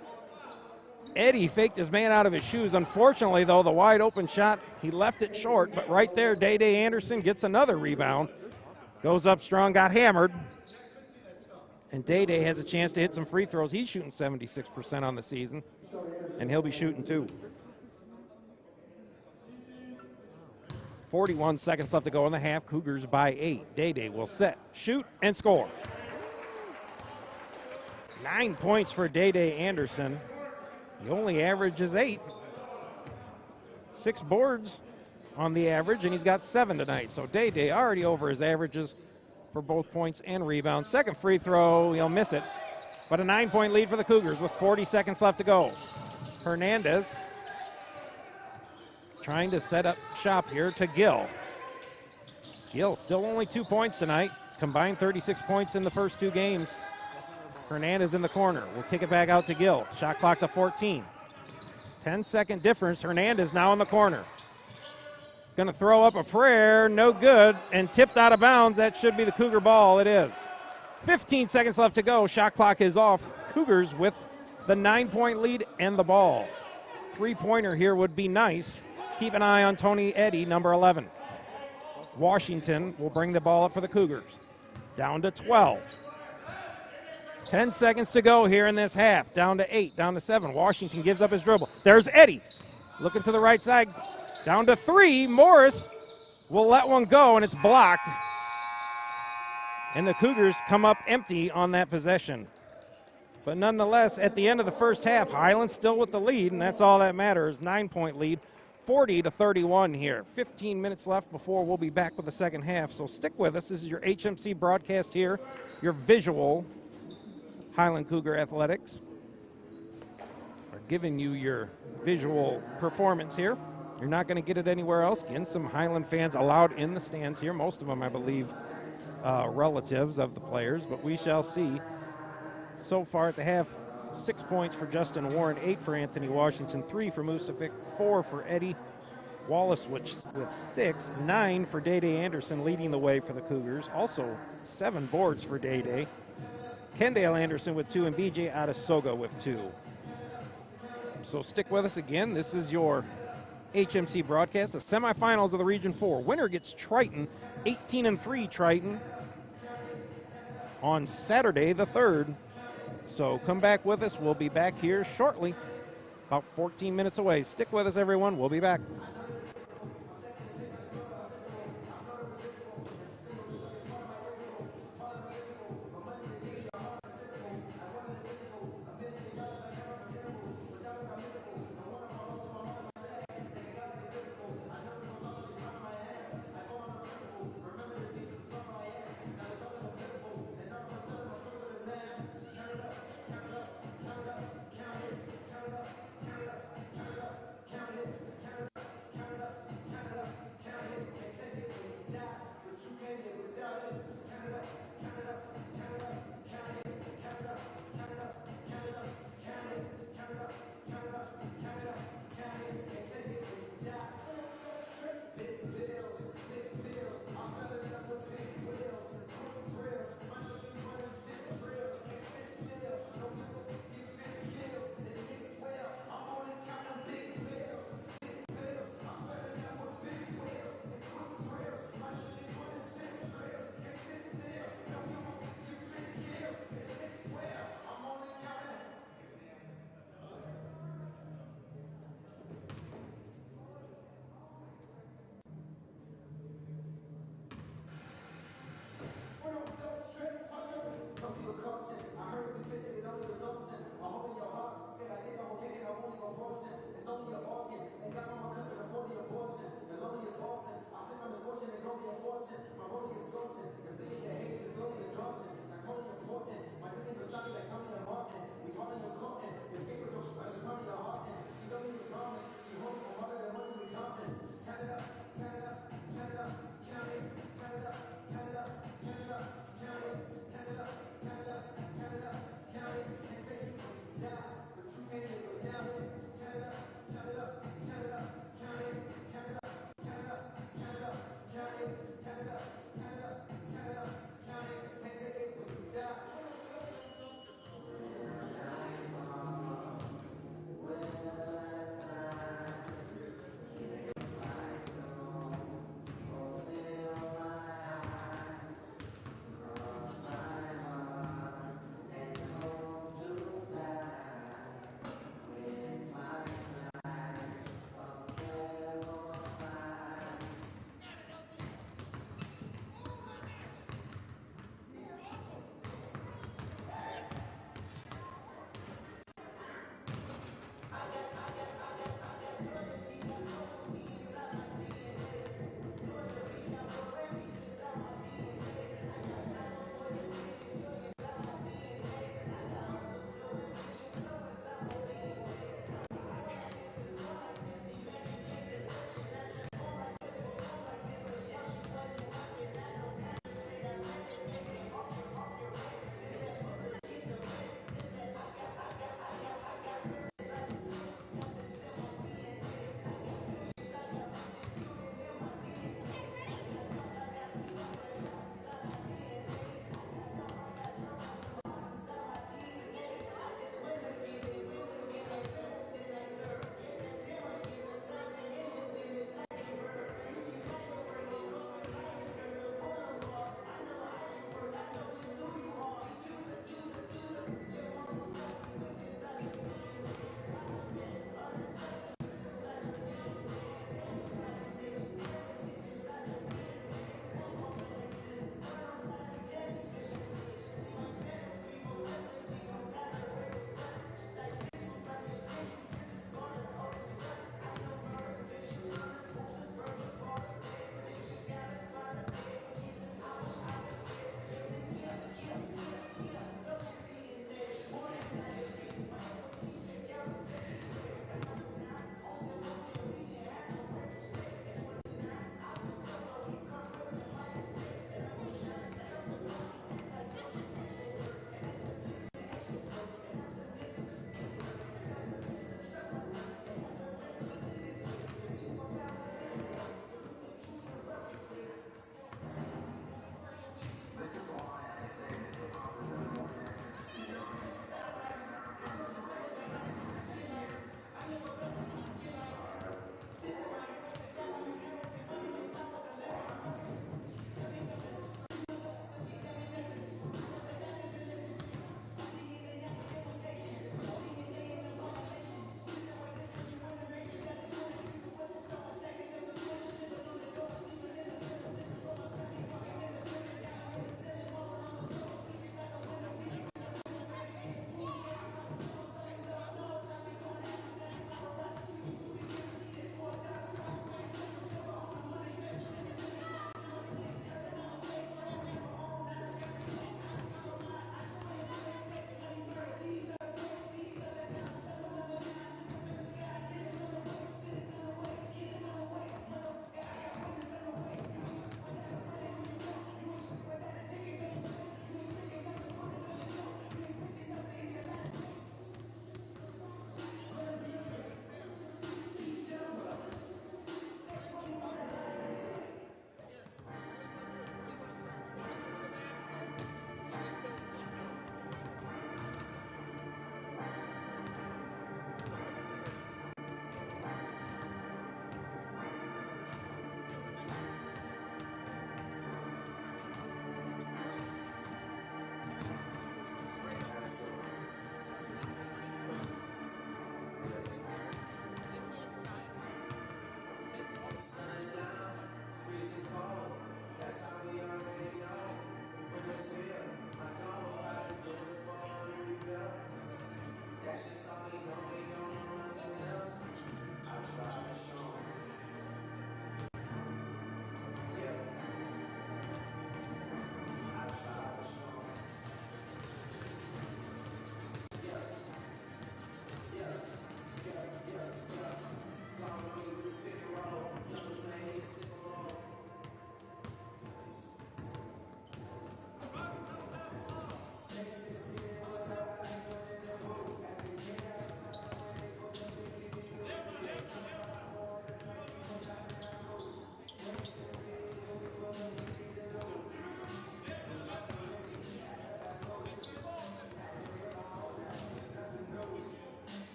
Eddie faked his man out of his shoes. Unfortunately, though, the wide open shot, he left it short. But right there, Day-Day Anderson gets another rebound. Goes up strong, got hammered. And Day-Day has a chance to hit some free throws. He's shooting 76% on the season, and he'll be shooting 2. 41 seconds left to go in the half. Cougars by 8. Day-Day will set, shoot, and score. 9 points for Day-Day Anderson. He only averages 8. 6 boards on the average, and he's got 7 tonight. So Day-Day already over his averages for both points and rebounds. Second free throw, he'll miss it. But a 9-point lead for the Cougars with 40 seconds left to go. Hernandez trying to set up shop here to Gill. Gill still only 2 points tonight. Combined 36 points in the first 2 games. Hernandez in the corner. We'll kick it back out to Gill. Shot clock to 14. 10-second difference. Hernandez now in the corner. Going to throw up a prayer, no good, and tipped out of bounds. That should be the Cougar ball. It is. 15 seconds left to go. Shot clock is off. Cougars with the 9-point lead and the ball. Three-pointer here would be nice. Keep an eye on Tony Eddy, number 11. Washington will bring the ball up for the Cougars. Down to 12. 10 seconds to go here in this half. Down to 8, down to 7. Washington gives up his dribble. There's Eddy. Looking to the right side. Down to 3. Morris will let one go, and it's blocked. And the Cougars come up empty on that possession. But nonetheless, at the end of the first half, Highland still with the lead, and that's all that matters. 9-point lead, 40-31 here. 15 minutes left before we'll be back with the second half. So stick with us. This is your HMC broadcast here, your visual Highland Cougar Athletics. We're giving you your visual performance here. You're not going to get it anywhere else. Again, some Highland fans allowed in the stands here. Most of them, I believe, relatives of the players, but we shall see. So far at the half, 6 points for Justin Warren, 8 for Anthony Washington, 3 for Mustafic, 4 for Eddie Wallace with 6, 9 for Day-Day Anderson leading the way for the Cougars. Also 7 boards for Day-Day. Kendale Anderson with 2 and BJ Adesoga with 2. So stick with us again. This is your HMC broadcast, the semifinals of the Region 4. Winner gets Triton, 18-3 Triton on Saturday the 3rd. So come back with us. We'll be back here shortly, about 14 minutes away. Stick with us, everyone. We'll be back.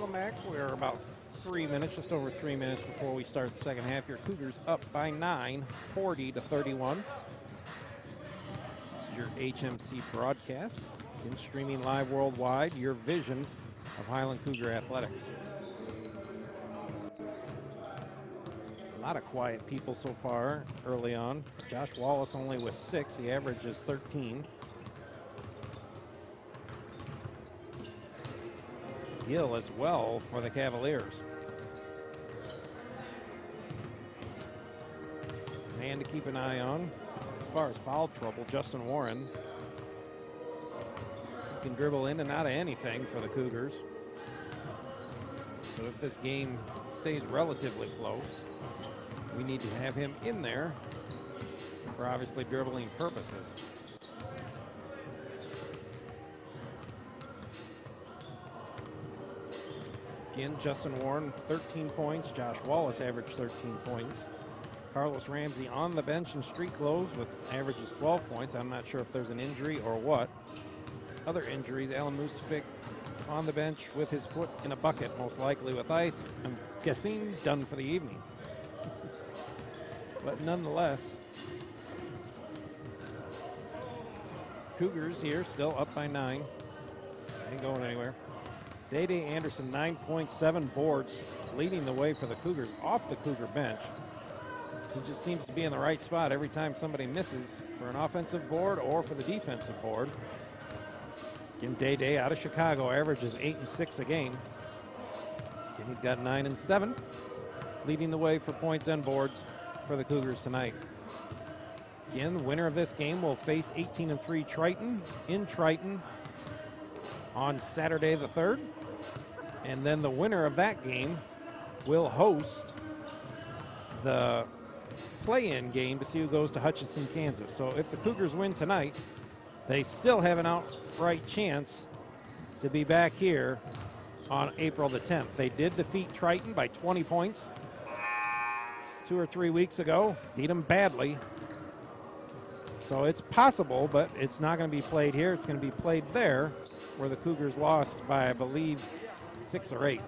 Welcome back. We're about 3 minutes, just over 3 minutes before we start the second half. Your Cougars up by 9, 40-31. Your HMC broadcast, and streaming live worldwide, your vision of Highland Cougar athletics. A lot of quiet people so far early on. Josh Wallace only with 6, the average is 13. Gill as well for the Cavaliers. Man to keep an eye on. As far as foul trouble, Justin Warren. He can dribble in and out of anything for the Cougars. So if this game stays relatively close, we need to have him in there for obviously dribbling purposes. Again, Justin Warren, 13 points. Josh Wallace averaged 13 points. Carlos Ramsey on the bench in street clothes with averages 12 points. I'm not sure if there's an injury or what. Other injuries, Alan Mustovic on the bench with his foot in a bucket, most likely with ice. I'm guessing done for the evening. But nonetheless, Cougars here still up by 9. Ain't going anywhere. Day-Day Anderson, 9.7 boards, leading the way for the Cougars off the Cougar bench. He just seems to be in the right spot every time somebody misses for an offensive board or for the defensive board. Again, Day-Day out of Chicago, averages 8 and 6 a game. Again, he's got 9 and 7, leading the way for points and boards for the Cougars tonight. Again, the winner of this game will face 18 and 3 Triton in Triton on Saturday the 3rd. And then the winner of that game will host the play-in game to see who goes to Hutchinson, Kansas. So if the Cougars win tonight, they still have an outright chance to be back here on April the 10th. They did defeat Triton by 20 points 2 or 3 weeks ago, beat them badly. So it's possible, but it's not going to be played here. It's going to be played there, where the Cougars lost by, I believe, 6 or 8.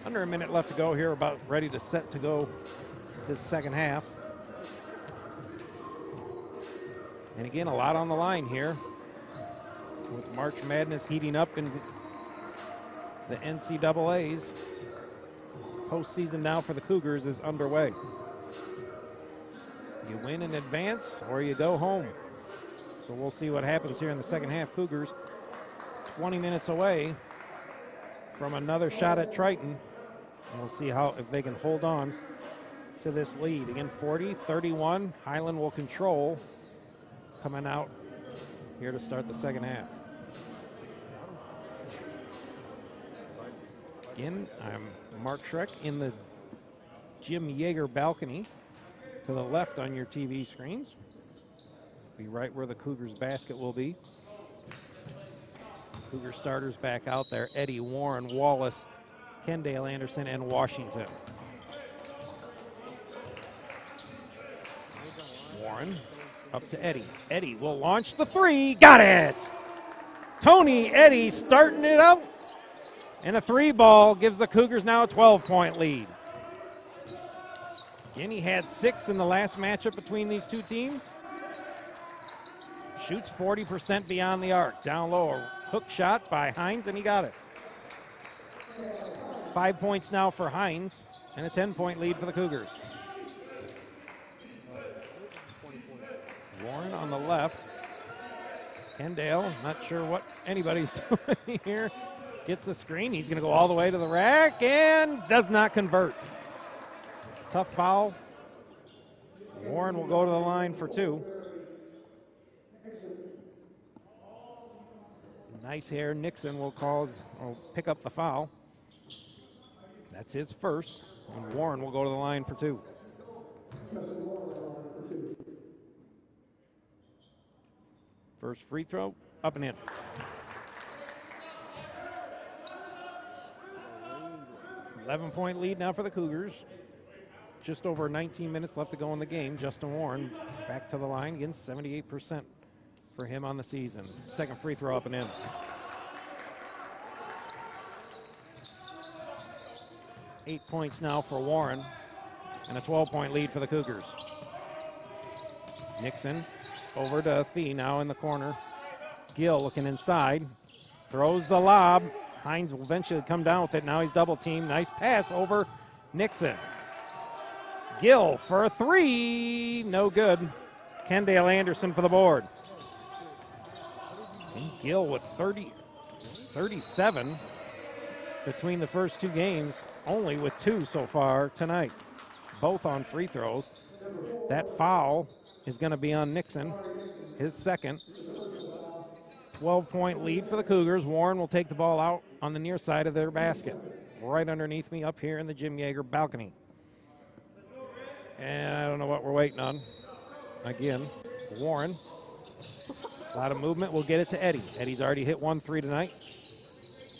Under a minute left to go here, about ready to set to go this second half. And again, a lot on the line here, with March Madness heating up in the NCAAs. Postseason now for the Cougars is underway. You win in advance or you go home. So we'll see what happens here in the second half. Cougars 20 minutes away from another shot at Triton. And we'll see if they can hold on to this lead. Again, 40-31. Highland will control coming out here to start the second half. Again, I'm Mark Schreck in the Jim Yeager balcony. To the left on your TV screens. Be right where the Cougars basket will be. Cougar starters back out there. Eddie, Warren, Wallace, Kendall Anderson, and Washington. Warren up to Eddie. Eddie will launch the 3. Got it! Tony Eddie starting it up. And a 3 ball gives the Cougars now a 12-point lead. Again, he had 6 in the last matchup between these two teams. Shoots 40% beyond the arc. Down low, a hook shot by Hines, and he got it. 5 points now for Hines, and a 10-point lead for the Cougars. Warren on the left. Kendall, not sure what anybody's doing here. Gets the screen. He's going to go all the way to the rack and does not convert. Tough foul. Warren will go to the line for 2. Nice hair. Nixon will pick up the foul. That's his first. And Warren will go to the line for 2. First free throw, up and in. 11-point lead now for the Cougars. Just over 19 minutes left to go in the game. Justin Warren back to the line. Again, 78% for him on the season. Second free throw up and in. 8 points now for Warren, and a 12-point lead for the Cougars. Nixon over to Thee now in the corner. Gill looking inside, throws the lob. Hines will eventually come down with it. Now he's double teamed. Nice pass over Nixon. Gill for a three, no good. Kendall Anderson for the board. And Gill with 37 between the first two games, only with 2 so far tonight, both on free throws. That foul is going to be on Nixon, his second. 12-point lead for the Cougars. Warren will take the ball out on the near side of their basket, right underneath me up here in the Jim Yeager balcony. And I don't know what we're waiting on. Again, Warren. A lot of movement. We'll get it to Eddie. Eddie's already hit 1 3 tonight.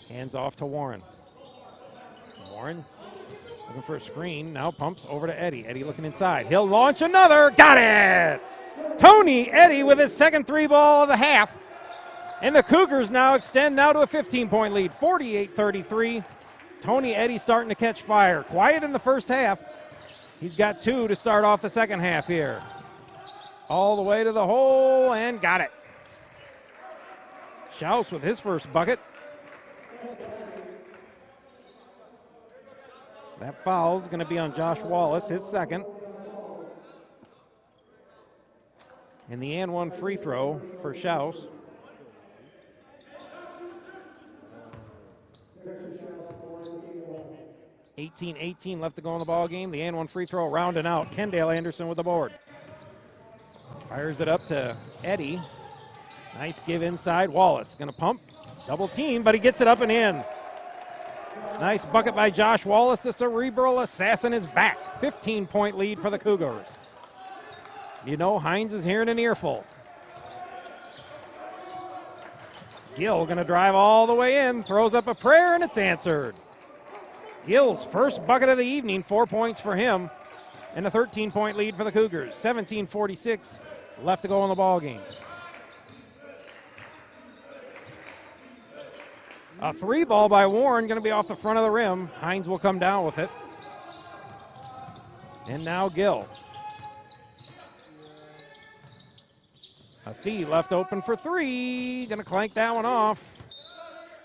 Hands off to Warren. Warren looking for a screen. Now pumps over to Eddie. Eddie looking inside. He'll launch another. Got it! Tony Eddie with his second 3-ball of the half. And the Cougars now extend now to a 15-point lead, 48-33. Tony Eddie starting to catch fire. Quiet in the first half. He's got 2 to start off the second half here. All the way to the hole and got it. Schaus with his first bucket. That foul is going to be on Josh Wallace, his second. And the and one free throw for Schaus. 18-18 left to go in the ball game. The and one free throw rounding out. Kendall Anderson with the board. Fires it up to Eddie. Nice give inside. Wallace going to pump. Double team, but he gets it up and in. Nice bucket by Josh Wallace. The cerebral assassin is back. 15-point lead for the Cougars. You know Hines is hearing an earful. Gill going to drive all the way in. Throws up a prayer, and it's answered. Gill's first bucket of the evening, 4 points for him, and a 13-point lead for the Cougars. 17:46 left to go in the ball game. A 3-ball by Warren, going to be off the front of the rim. Hines will come down with it. And now Gill. A Thee left open for 3. Going to clank that one off.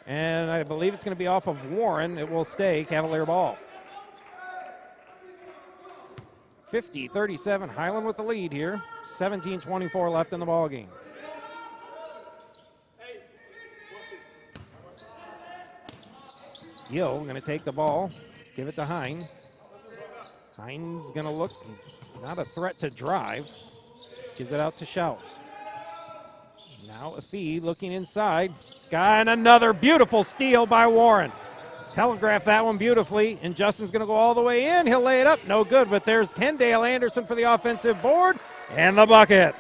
And I believe it's going to be off of Warren. It will stay Cavalier ball. 50-37, Highland with the lead here. 17:24 left in the ball game. Gill going to take the ball, give it to Hines. Hines going to look, not a threat to drive. Gives it out to Schaus. Now Afi looking inside. And another beautiful steal by Warren. Telegraphed that one beautifully, and Justin's going to go all the way in. He'll lay it up. No good, but there's Kendall Anderson for the offensive board and the bucket.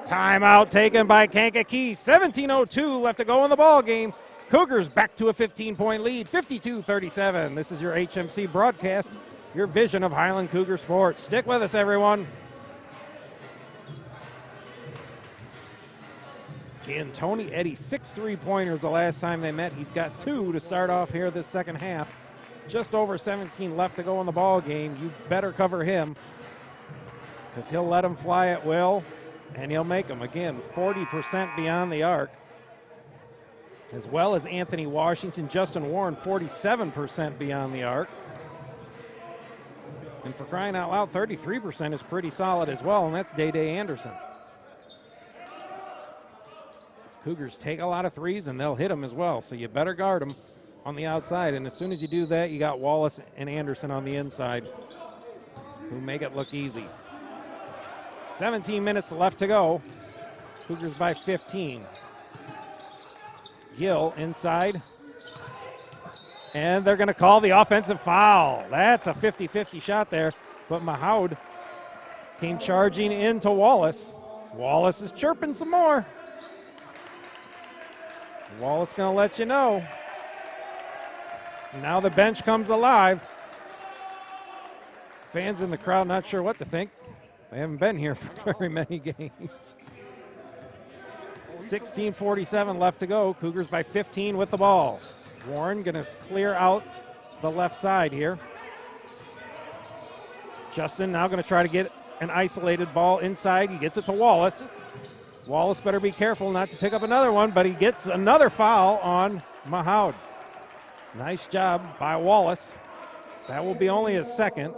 Timeout taken by Kankakee. 17:02 left to go in the ball game. Cougars back to a 15-point lead, 52-37. This is your HMC broadcast, your vision of Highland Cougar sports. Stick with us, everyone. And Tony Eddie, 6 3-pointers the last time they met. He's got 2 to start off here this second half. Just over 17 left to go in the ball game. You better cover him because he'll let him fly at will, and he'll make them. Again, 40% beyond the arc. As well as Anthony Washington, Justin Warren, 47% beyond the arc. And for crying out loud, 33% is pretty solid as well, and that's Day Anderson. Cougars take a lot of threes, and they'll hit them as well, so you better guard them on the outside. And as soon as you do that, you got Wallace and Anderson on the inside who make it look easy. 17 minutes left to go. Cougars by 15. Gill inside. And they're going to call the offensive foul. That's a 50-50 shot there, but Mahoud came charging into Wallace. Wallace is chirping some more. Wallace going to let you know. Now the bench comes alive. Fans in the crowd not sure what to think. They haven't been here for very many games. 16:47 left to go. Cougars by 15 with the ball. Warren going to clear out the left side here. Justin now going to try to get an isolated ball inside. He gets it to Wallace. Wallace better be careful not to pick up another one, but he gets another foul on Mahoud. Nice job by Wallace. That will be only his second.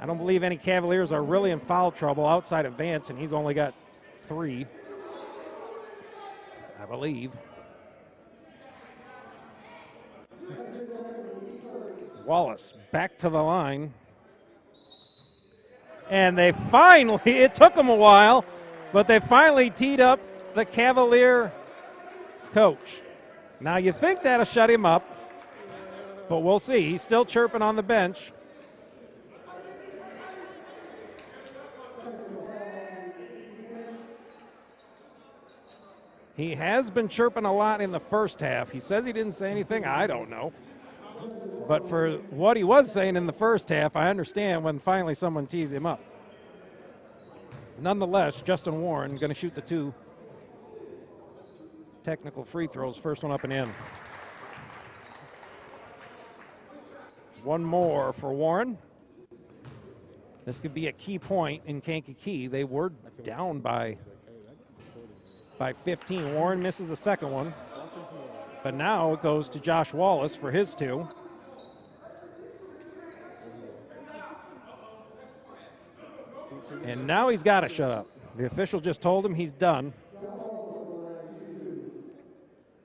I don't believe any Cavaliers are really in foul trouble outside of Vance, and he's only got 3, I believe. Wallace back to the line. And they finally, it took them a while, but they finally teed up the Cavalier coach. Now you think that'll shut him up, but we'll see. He's still chirping on the bench. He has been chirping a lot in the first half. He says he didn't say anything. I don't know. But for what he was saying in the first half, I understand when finally someone tees him up. Nonetheless, Justin Warren going to shoot the 2 technical free throws. First one up and in. One more for Warren. This could be a key point in Kankakee. They were down by 15. Warren misses the second one. But now it goes to Josh Wallace for his 2. And now he's got to shut up. The official just told him he's done.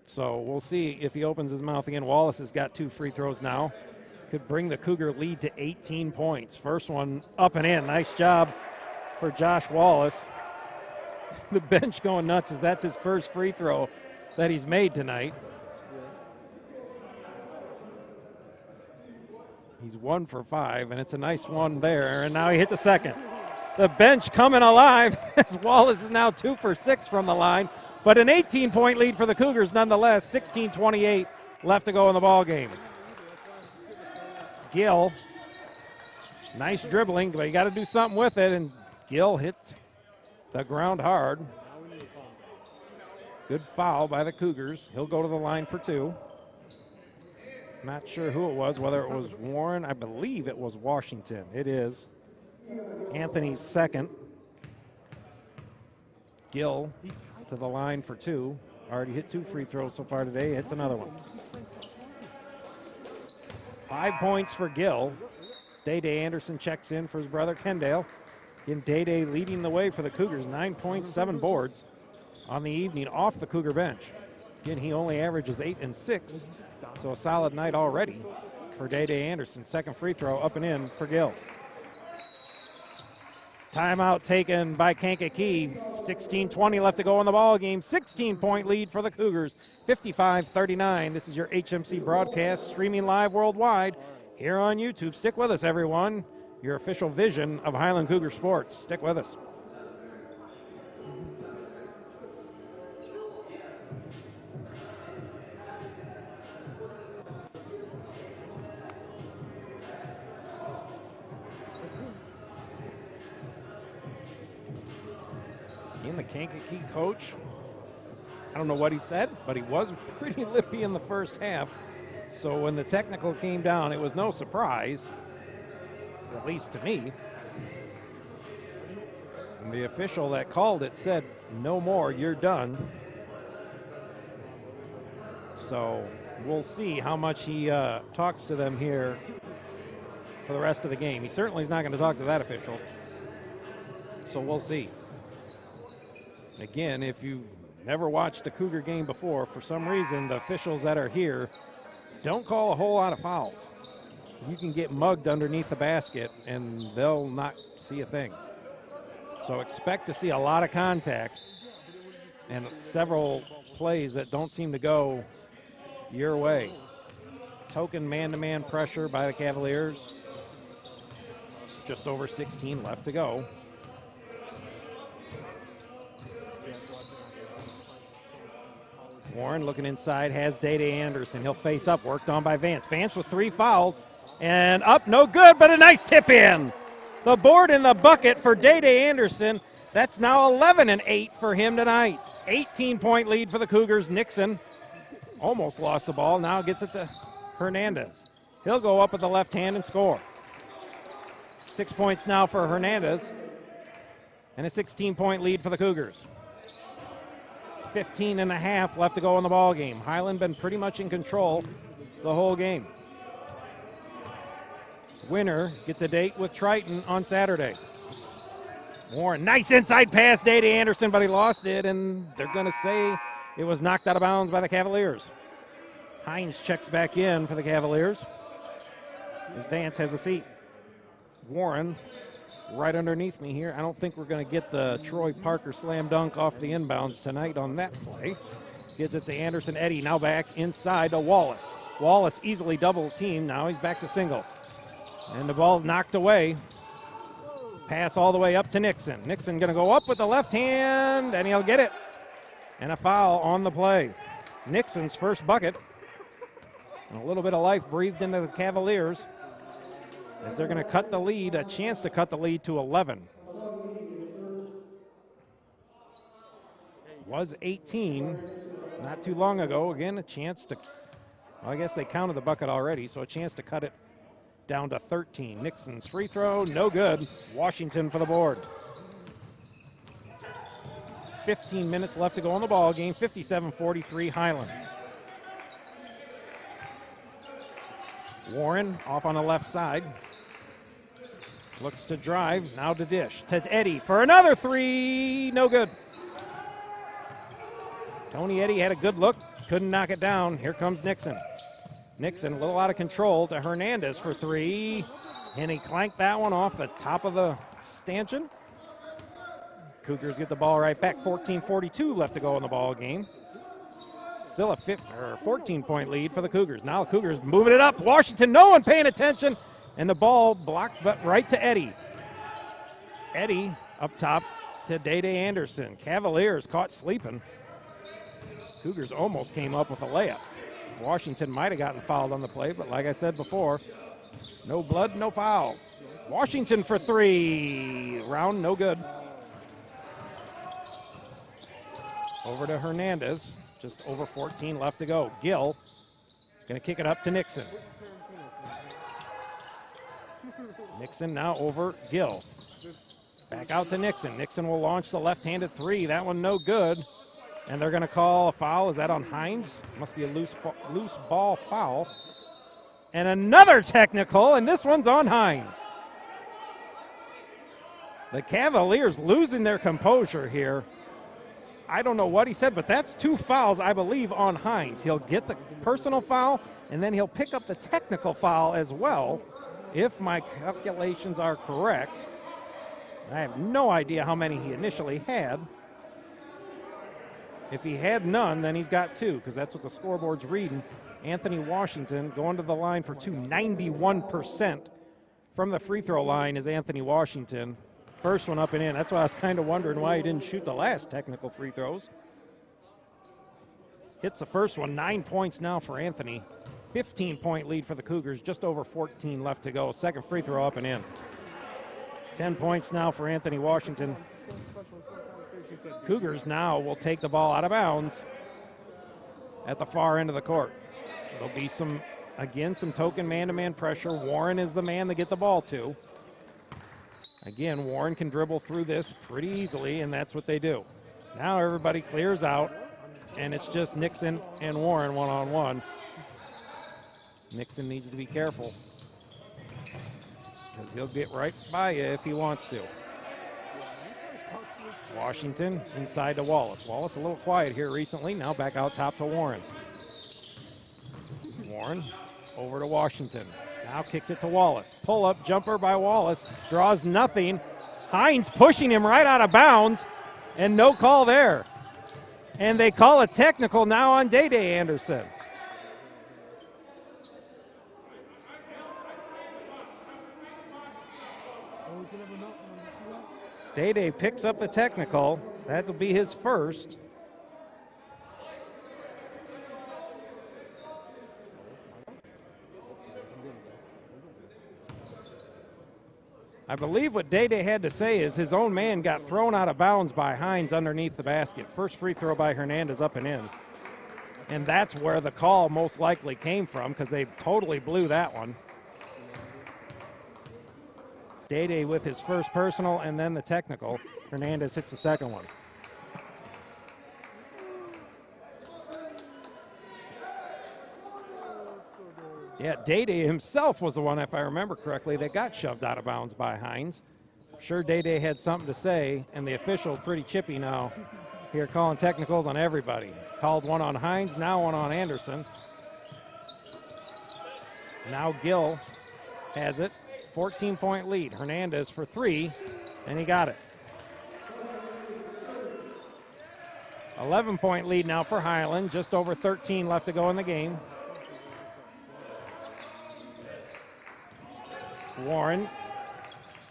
So we'll see if he opens his mouth again. Wallace has got 2 free throws now. Could bring the Cougar lead to 18 points. First one up and in. Nice job for Josh Wallace. The bench going nuts as that's his first free throw that he's made tonight. He's 1 for 5, and it's a nice one there. And now he hit the second. The bench coming alive as Wallace is now 2 for 6 from the line. But an 18-point lead for the Cougars nonetheless. 16:28 left to go in the ball game. Gill, nice dribbling, but you got to do something with it. And Gill hits the ground hard. Good foul by the Cougars. He'll go to the line for 2. Not sure who it was, whether it was Warren. I believe it was Washington. It is. Anthony's second. Gill to the line for 2. Already hit 2 free throws so far today. Hits another one. 5 points for Gill. Day-Day Anderson checks in for his brother Kendall. Again, Day-Day leading the way for the Cougars. 9 points, 7 boards on the evening off the Cougar bench. Again, he only averages 8 and 6, so a solid night already for Day-Day Anderson. Second free throw up and in for Gill. Timeout taken by Kankakee. 16:20 left to go in the ball game. 16-point lead for the Cougars. 55-39. This is your HMC broadcast, streaming live worldwide here on YouTube. Stick with us, everyone. Your official vision of Highland Cougar sports. Stick with us. The Kankakee coach, I don't know what he said, but he was pretty lippy in the first half. So when the technical came down, it was no surprise, at least to me. And the official that called it said, "No more, you're done." So we'll see how much he talks to them here for the rest of the game. He certainly is not going to talk to that official. So we'll see. Again, if you've never watched a Cougar game before, for some reason, the officials that are here don't call a whole lot of fouls. You can get mugged underneath the basket, and they'll not see a thing. So expect to see a lot of contact and several plays that don't seem to go your way. Token man-to-man pressure by the Cavaliers. Just over 16 left to go. Warren looking inside, has Day-Day Anderson. He'll face up, worked on by Vance. Vance with 3 fouls, and up, no good, but a nice tip in. The board in the bucket for Day-Day Anderson. That's now 11 and 8 for him tonight. 18-point lead for the Cougars. Nixon almost lost the ball, now gets it to Hernandez. He'll go up with the left hand and score. 6 points now for Hernandez, and a 16-point lead for the Cougars. 15 and a half left to go in the ball game. Highland been pretty much in control the whole game. Winner gets a date with Triton on Saturday. Warren, nice inside pass, Day-Day Anderson, but he lost it, and they're going to say it was knocked out of bounds by the Cavaliers. Hines checks back in for the Cavaliers. Vance has a seat. Warren right underneath me here. I don't think we're going to get the Troy Parker slam dunk off the inbounds tonight on that play. Gets it to Anderson. Eddie now back inside to Wallace. Wallace easily double teamed. Now he's back to single. And the ball knocked away. Pass all the way up to Nixon. Nixon going to go up with the left hand, and he'll get it. And a foul on the play. Nixon's first bucket. And a little bit of life breathed into the Cavaliers as they're going to cut the lead, a chance to cut the lead to 11. Was 18 not too long ago. Again, a chance to, well, I guess they counted the bucket already, so a chance to cut it down to 13. Nixon's free throw, no good. Washington for the board. 15 minutes left to go in the ball game. 57-43 Highland. Warren off on the left side. Looks to drive, now to dish. To Eddie for another three, no good. Tony Eddie had a good look, couldn't knock it down. Here comes Nixon. Nixon a little out of control to Hernandez for three. And he clanked that one off the top of the stanchion. Cougars get the ball right back. 14-42 left to go in the ball game. Still a 14-point lead for the Cougars. Now the Cougars moving it up. Washington, no one paying attention. And the ball blocked, but right to Eddie. Eddie up top to Day-Day Anderson. Cavaliers caught sleeping. Cougars almost came up with a layup. Washington might have gotten fouled on the play, but like I said before, no blood, no foul. Washington for three. Round no good. Over to Hernandez. Just over 14 left to go. Gill going to kick it up to Nixon. Nixon now over Gill. Back out to Nixon. Nixon will launch the left-handed three. That one no good. And they're going to call a foul. Is that on Hines? Must be a loose ball foul. And another technical, and this one's on Hines. The Cavaliers losing their composure here. I don't know what he said, but that's two fouls, I believe, on Hines. He'll get the personal foul, and then he'll pick up the technical foul as well, if my calculations are correct. I have no idea how many he initially had. If he had none, then he's got two, because that's what the scoreboard's reading. Anthony Washington going to the line for two. 91% from the free throw line is Anthony Washington. First one up and in. That's why I was kind of wondering why he didn't shoot the last technical free throws. Hits the first one. 9 points now for Anthony. 15-point lead for the Cougars. Just over 14 left to go. Second free throw up and in. 10 points now for Anthony Washington. Cougars now will take the ball out of bounds at the far end of the court. There'll be some token man-to-man pressure. Warren is the man to get the ball to. Again, Warren can dribble through this pretty easily, and that's what they do. Now everybody clears out, and it's just Nixon and Warren one-on-one. Nixon needs to be careful, because he'll get right by you if he wants to. Washington inside to Wallace. Wallace a little quiet here recently. Now back out top to Warren. Warren over to Washington. Now kicks it to Wallace. Pull-up jumper by Wallace. Draws nothing. Hines pushing him right out of bounds, and no call there. And they call a technical now on Day-Day Anderson. Day-Day picks up the technical. That'll be his first. I believe what Day-Day had to say is his own man got thrown out of bounds by Hines underneath the basket. First free throw by Hernandez up and in. And that's where the call most likely came from, because they totally blew that one. Day with his first personal and then the technical. Hernandez hits the second one. Yeah, Day himself was the one, if I remember correctly, that got shoved out of bounds by Hines. I'm sure Day had something to say, and the official's pretty chippy now. Here calling technicals on everybody. Called one on Hines, now one on Anderson. Now Gill has it. 14-point lead. Hernandez for 3, and he got it. 11-point lead now for Highland. Just over 13 left to go in the game. Warren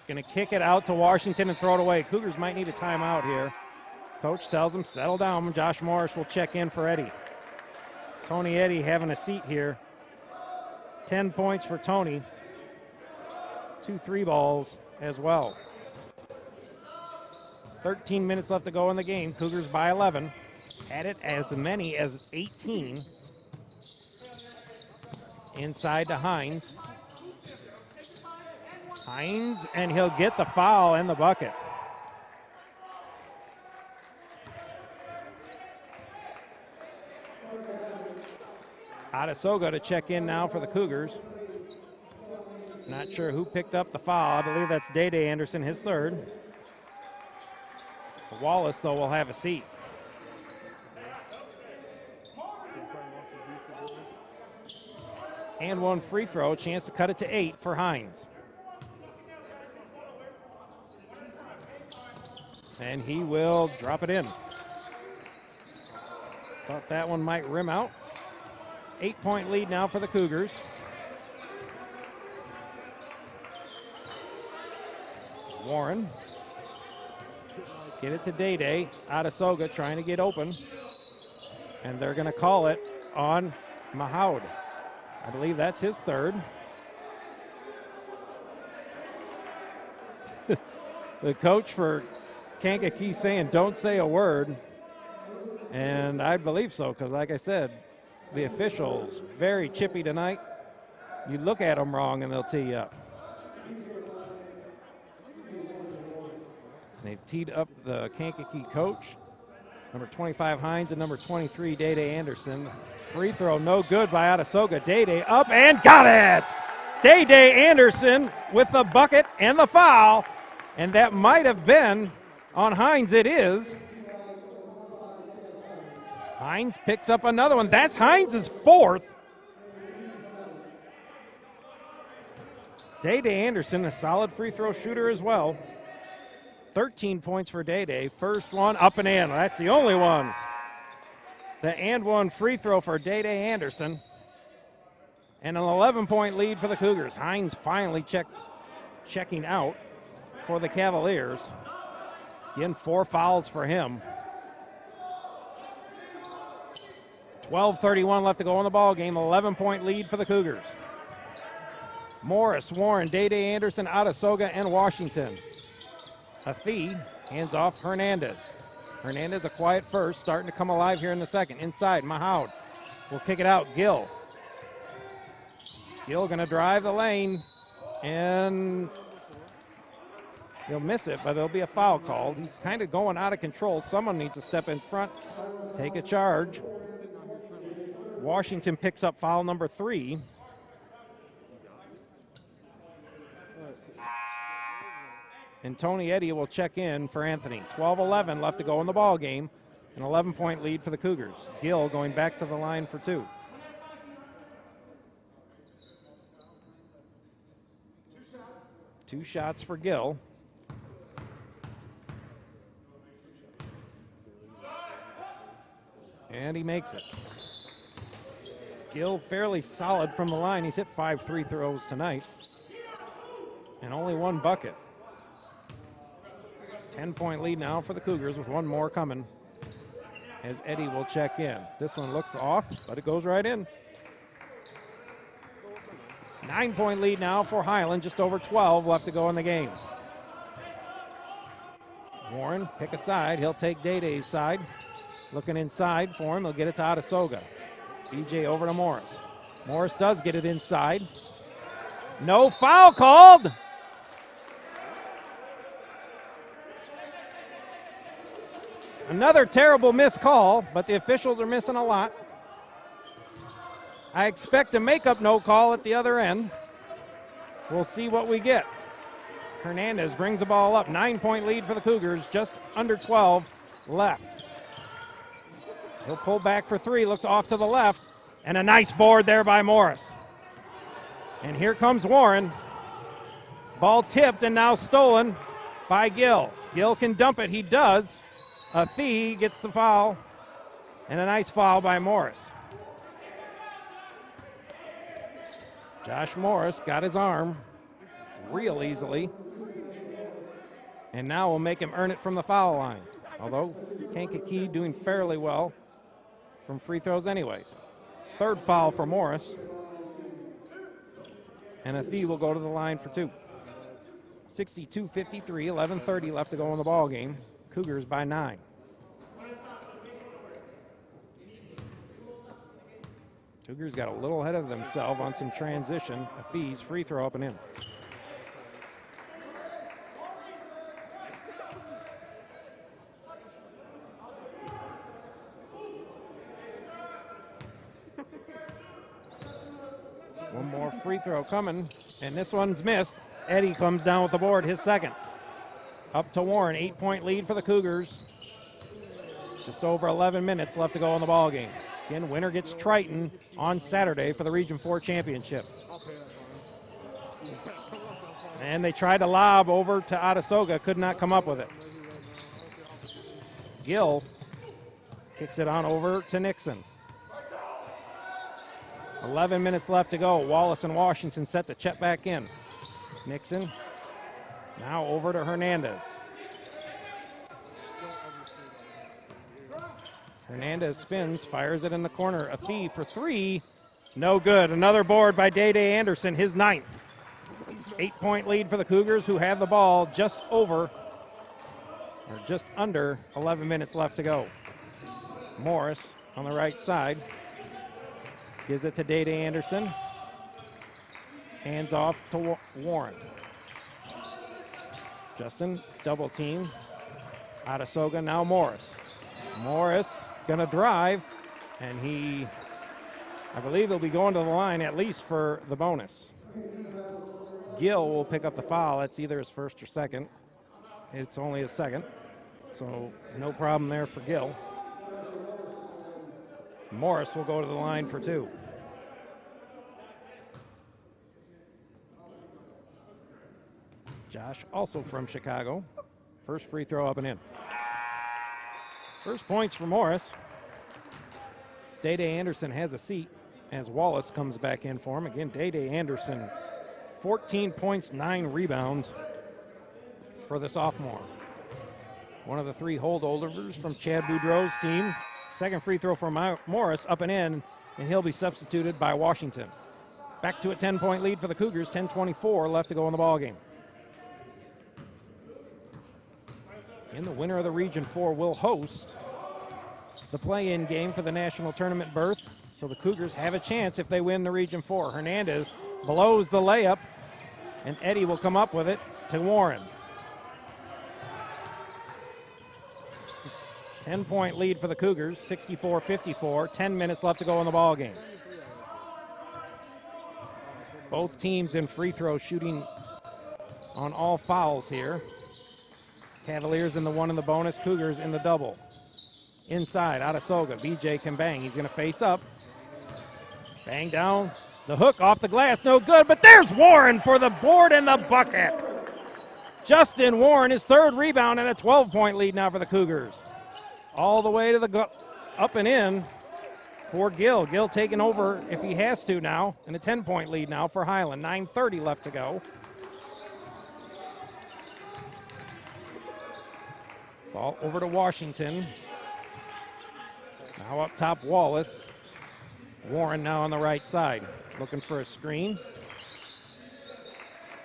going to kick it out to Washington and throw it away. Cougars might need a timeout here. Coach tells him, settle down. Josh Morris will check in for Eddie. Tony Eddy having a seat here. 10 points for Tony. 2 3 balls as well. 13 minutes left to go in the game. Cougars by 11. Had it as many as 18. Inside to Hines. Hines, and he'll get the foul and the bucket. Adesoga to check in now for the Cougars. Not sure who picked up the foul. I believe that's Day Anderson, his third. Wallace, though, will have a seat. And one free throw, chance to cut it to 8 for Hines. And he will drop it in. Thought that one might rim out. 8-point lead now for the Cougars. Warren. Get it to Day. Adesoga trying to get open. And they're going to call it on Mahoud. I believe that's his third. The coach for Kankakee saying don't say a word. And I believe so, because like I said, the officials very chippy tonight. You look at them wrong and they'll tee you up. They've teed up the Kankakee coach. Number 25 Hines and number 23 Day Anderson. Free throw no good by Adesoga. Day up and got it! Day Anderson with the bucket and the foul. And that might have been on Hines. It is. Hines picks up another one. That's Hines' fourth. Day Anderson, a solid free throw shooter as well. 13 points for Day. First one up and in. That's the only one. The and one free throw for Day Anderson. And an 11-point lead for the Cougars. Hines finally checking out for the Cavaliers. Again, 4 fouls for him. 12:31 left to go in the ball game. 11-point lead for the Cougars. Morris, Warren, Day Anderson, Adesoga, and Washington. Athey hands off Hernandez. Hernandez a quiet first, starting to come alive here in the second. Inside, Mahoud will kick it out. Gill going to drive the lane, and he'll miss it, but there'll be a foul called. He's kind of going out of control. Someone needs to step in front, take a charge. Washington picks up foul number 3. And Tony Eddy will check in for Anthony. 12-11 left to go in the ball game. An 11-point lead for the Cougars. Gill going back to the line for 2. Two shots for Gill. And he makes it. Gill fairly solid from the line. He's hit 5 free throws tonight. And only 1 bucket. 10-point lead now for the Cougars with 1 more coming as Eddy will check in. This one looks off, but it goes right in. 9-point lead now for Highland, just over 12 left to go in the game. Warren, pick a side. He'll take Day's side. Looking inside for him. He'll get it to Adesoga. BJ over to Morris. Morris does get it inside. No foul called. Another terrible missed call, but the officials are missing a lot. I expect a makeup no call at the other end. We'll see what we get. Hernandez brings the ball up. 9-point lead for the Cougars, just under 12 left. He'll pull back for three, looks off to the left, and a nice board there by Morris. And here comes Warren. Ball tipped and now stolen by Gill. Gill can dump it, he does. Athey gets the foul, and a nice foul by Morris. Josh Morris got his arm real easily, and now we'll make him earn it from the foul line. Although Kankakee doing fairly well from free throws anyways. Third foul for Morris, and Athey will go to the line for two. 62-53, 11:30 left to go in the ball game. Cougars by 9. Cougars got a little ahead of themselves on some transition. Athey's free throw up and in. One more free throw coming, and this one's missed. Eddie comes down with the board, his second. Up to Warren, 8-point lead for the Cougars. Just over 11 minutes left to go in the ball game. Again, winner gets Triton on Saturday for the Region 4 championship. And they tried to lob over to Atasoga, could not come up with it. Gill kicks it on over to Nixon. 11 minutes left to go. Wallace and Washington set to check back in. Nixon now over to Hernandez. Hernandez spins, fires it in the corner. Athey for three. No good. Another board by Day-Day Anderson, his 9th. 8-point lead for the Cougars, who have the ball just over, or just under 11 minutes left to go. Morris on the right side. Gives it to Day-Day Anderson. Hands off to Warren. Justin, double team. Atasoga, now Morris. Morris gonna drive, and I believe he'll be going to the line at least for the bonus. Gill will pick up the foul. That's either his first or second. It's only his second, so no problem there for Gill. Morris will go to the line for two. Josh, also from Chicago. First free throw up and in. First points for Morris. Day-Day Anderson has a seat as Wallace comes back in for him. Again, Day-Day Anderson, 14 points, 9 rebounds for the sophomore. One of the 3 holdovers from Chad Boudreau's team. Second free throw for Morris, up and in, and he'll be substituted by Washington. Back to a 10-point lead for the Cougars, 10:24 left to go in the ballgame. And the winner of the Region 4 will host the play-in game for the national tournament berth. So the Cougars have a chance if they win the Region 4. Hernandez blows the layup, and Eddie will come up with it to Warren. 10-point lead for the Cougars, 64-54. 10 minutes left to go in the ballgame. Both teams in free throw shooting on all fouls here. Cavaliers in the one in the bonus, Cougars in the double. Inside, Atasoga, BJ can bang. He's going to face up. Bang down. The hook off the glass, no good, but there's Warren for the board and the bucket. Justin Warren, his 3rd rebound, and a 12-point lead now for the Cougars. All the way to the up and in for Gill. Gill taking over if he has to now, and a 10-point lead now for Highland. 9:30 left to go. Ball over to Washington. Now up top, Wallace. Warren now on the right side, looking for a screen.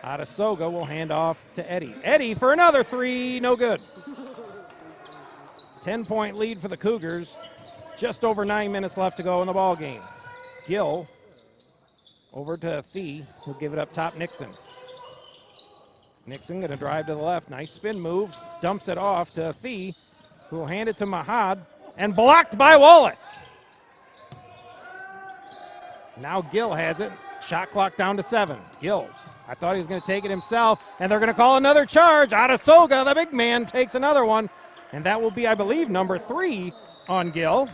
Atasoga will hand off to Eddie. Eddie for another 3, no good. 10-point lead for the Cougars. Just over 9 minutes left to go in the ball game. Gill over to Thee, who'll give it up top. Nixon. Nixon going to drive to the left. Nice spin move. Dumps it off to Thee, who will hand it to Mahad, and blocked by Wallace. Now Gill has it. Shot clock down to 7. Gill, I thought he was going to take it himself, and they're going to call another charge. Adesoga, the big man, takes another one, and that will be, I believe, number 3 on Gill.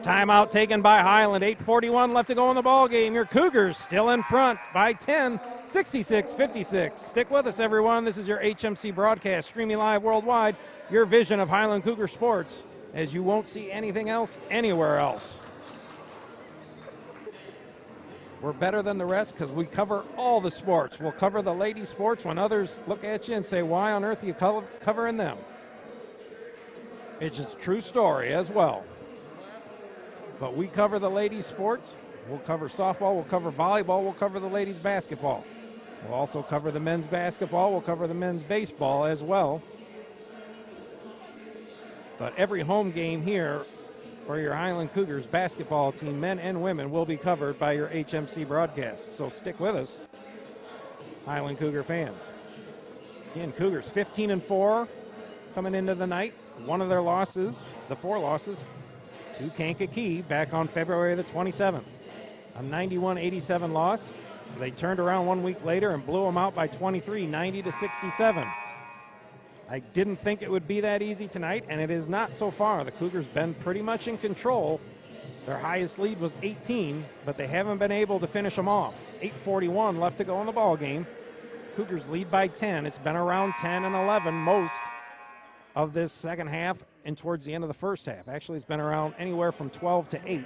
Timeout taken by Highland. 8:41 left to go in the ball game. Your Cougars still in front by 10, 66-56. Stick with us, everyone. This is your HMC broadcast, streaming live worldwide. Your vision of Highland Cougar sports, as you won't see anything else anywhere else. We're better than the rest because we cover all the sports. We'll cover the ladies' sports when others look at you and say, why on earth are you covering them? It's just a true story as well. But we cover the ladies' sports. We'll cover softball. We'll cover volleyball. We'll cover the ladies' basketball. We'll also cover the men's basketball. We'll cover the men's baseball as well. But every home game here for your Highland Cougars basketball team, men and women, will be covered by your HMC broadcast. So stick with us, Highland Cougar fans. Again, Cougars 15-4 coming into the night. One of their losses, the 4 losses, to Kankakee back on February the 27th. A 91-87 loss. They turned around 1 week later and blew them out by 23, 90-67. I didn't think it would be that easy tonight, and it is not so far. The Cougars been pretty much in control. Their highest lead was 18, but they haven't been able to finish them off. 8:41 left to go in the ball game. Cougars lead by 10. It's been around 10 and 11 most of this second half and towards the end of the first half. Actually, it's been around anywhere from 12 to 8.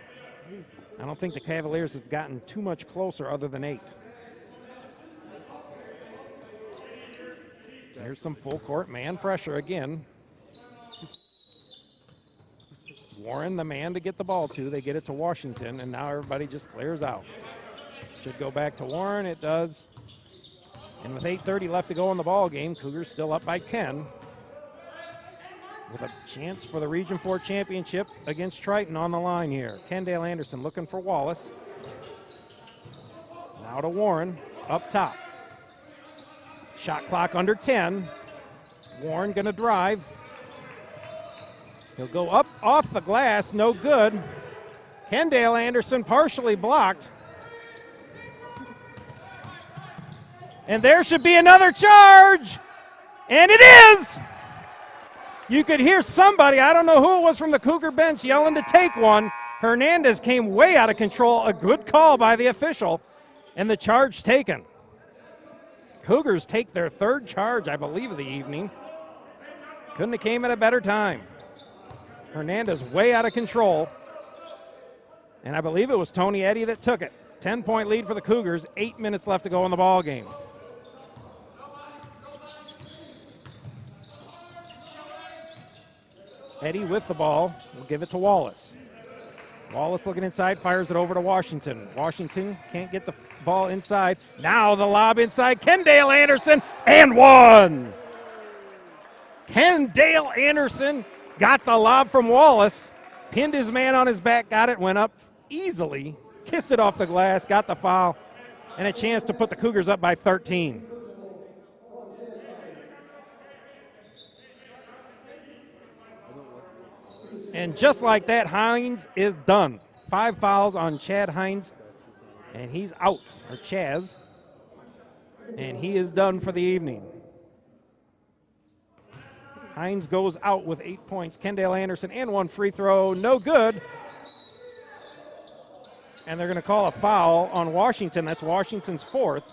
I don't think the Cavaliers have gotten too much closer other than 8. There's some full court man pressure again. Warren, the man to get the ball to. They get it to Washington, and now everybody just clears out. Should go back to Warren. It does. And with 8:30 left to go in the ball game, Cougars still up by 10. With a chance for the Region 4 championship against Triton on the line here. Kendall Anderson looking for Wallace. Now to Warren, up top. Shot clock under 10. Warren gonna drive. He'll go up off the glass, no good. Kendall Anderson partially blocked. And there should be another charge, and it is! You could hear somebody, I don't know who it was from the Cougar bench, yelling to take one. Hernandez came way out of control. A good call by the official, and the charge taken. Cougars take their 3rd charge, I believe, of the evening. Couldn't have came at a better time. Hernandez way out of control, and I believe it was Tony Eddy that took it. 10-point lead for the Cougars, 8 minutes left to go in the ball game. Eddy with the ball, will give it to Wallace. Wallace looking inside, fires it over to Washington. Washington can't get the ball inside. Now the lob inside, Kendall Anderson, and one! Kendall Anderson got the lob from Wallace, pinned his man on his back, got it, went up easily, kissed it off the glass, got the foul, and a chance to put the Cougars up by 13. And just like that, Hines is done. 5 fouls on Chad Hines, and he's out, or Chaz, and he is done for the evening. Hines goes out with 8 points. Kendall Anderson and 1 free throw, no good. And they're going to call a foul on Washington. That's Washington's 4th.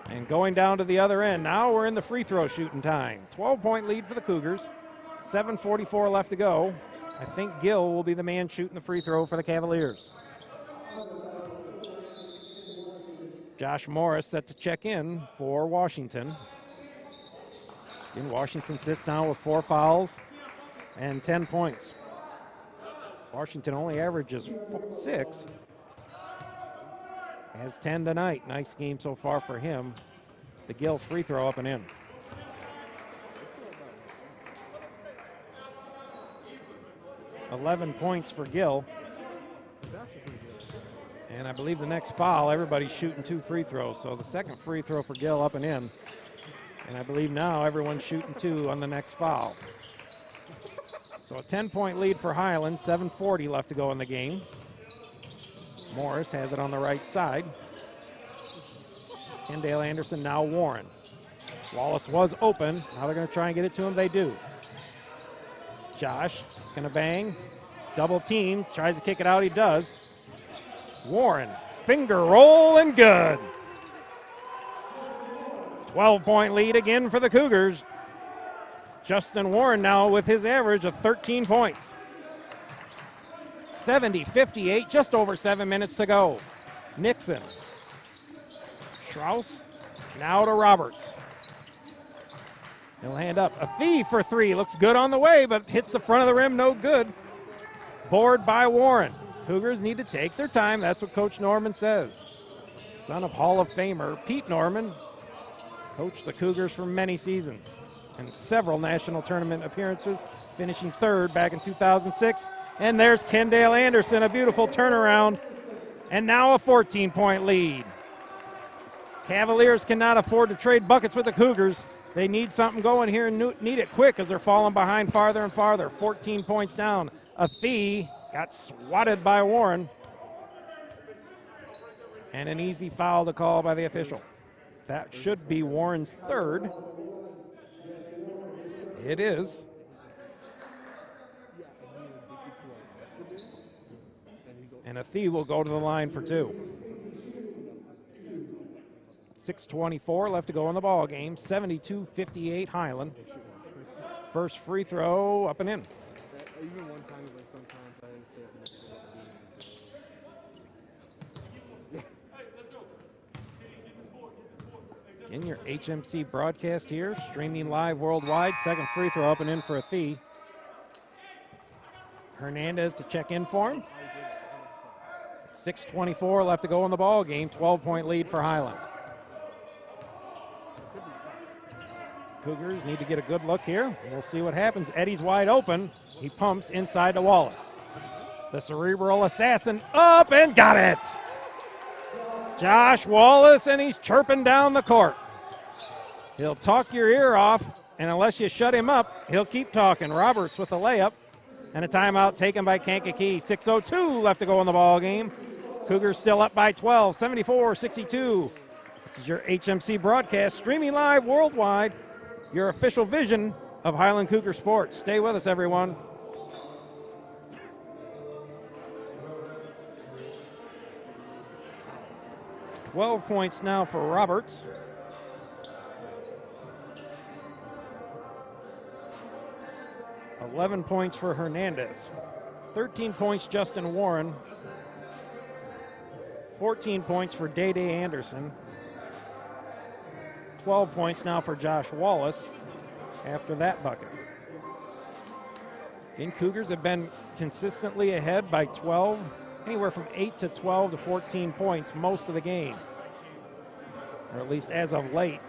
And going down to the other end, now we're in the free throw shooting time. 12-point lead for the Cougars. 7:44 left to go. I think Gill will be the man shooting the free throw for the Cavaliers. Josh Morris set to check in for Washington. Again, Washington sits down with 4 fouls and 10 points. Washington only averages 6. Has 10 tonight. Nice game so far for him. The Gill free throw up and in. 11 points for Gill. It's actually pretty good. And I believe the next foul, everybody's shooting 2 free throws. So the second free throw for Gill up and in. And I believe now everyone's shooting 2 on the next foul. So a 10-point lead for Highland, 7:40 left to go in the game. Morris has it on the right side. Kendall Anderson, now Warren. Wallace was open. Now they're going to try and get it to him. They do. Josh going to bang. Double team. Tries to kick it out. He does. Warren. Finger roll and good. 12-point lead again for the Cougars. Justin Warren now with his average of 13 points. 70-58, just over 7 minutes to go. Nixon. Strauss. Now to Roberts. He'll hand up. A fee for 3. Looks good on the way, but hits the front of the rim, no good. Board by Warren. Cougars need to take their time. That's what Coach Norman says. Son of Hall of Famer Pete Norman. Coached the Cougars for many seasons and several national tournament appearances, finishing 3rd back in 2006. And there's Kendall Anderson, a beautiful turnaround, and now a 14-point lead. Cavaliers cannot afford to trade buckets with the Cougars. They need something going here and need it quick as they're falling behind farther and farther. 14 points down. A fee got swatted by Warren. And an easy foul to call by the official. That should be Warren's 3rd. It is. And a fee will go to the line for 2. 6:24 left to go in the ball game. 72-58 Highland. First free throw up and in. Even one time, like sometimes I didn't say it. In your HMC broadcast here, streaming live worldwide. Second free throw up and in for a fee. Hernandez to check in for him. 6:24 left to go in the ball game. 12-point lead for Highland. Cougars need to get a good look here. We'll see what happens. Eddie's wide open. He pumps inside to Wallace. The cerebral assassin up and got it. Josh Wallace, and he's chirping down the court. He'll talk your ear off, and unless you shut him up, he'll keep talking. Roberts with the layup, and a timeout taken by Kankakee. 6:02 left to go in the ball game. Cougars still up by 12, 74-62. This is your HMC broadcast, streaming live worldwide. Your official vision of Highland Cougar sports. Stay with us, everyone. $12 points now for Roberts. $11 points for Hernandez. 13 points Justin Warren. 14 points for Day-Day Anderson. 12 points now for Josh Wallace after that bucket. Again, Cougars have been consistently ahead by 12, anywhere from 8 to 12 to 14 points most of the game, or at least as of late,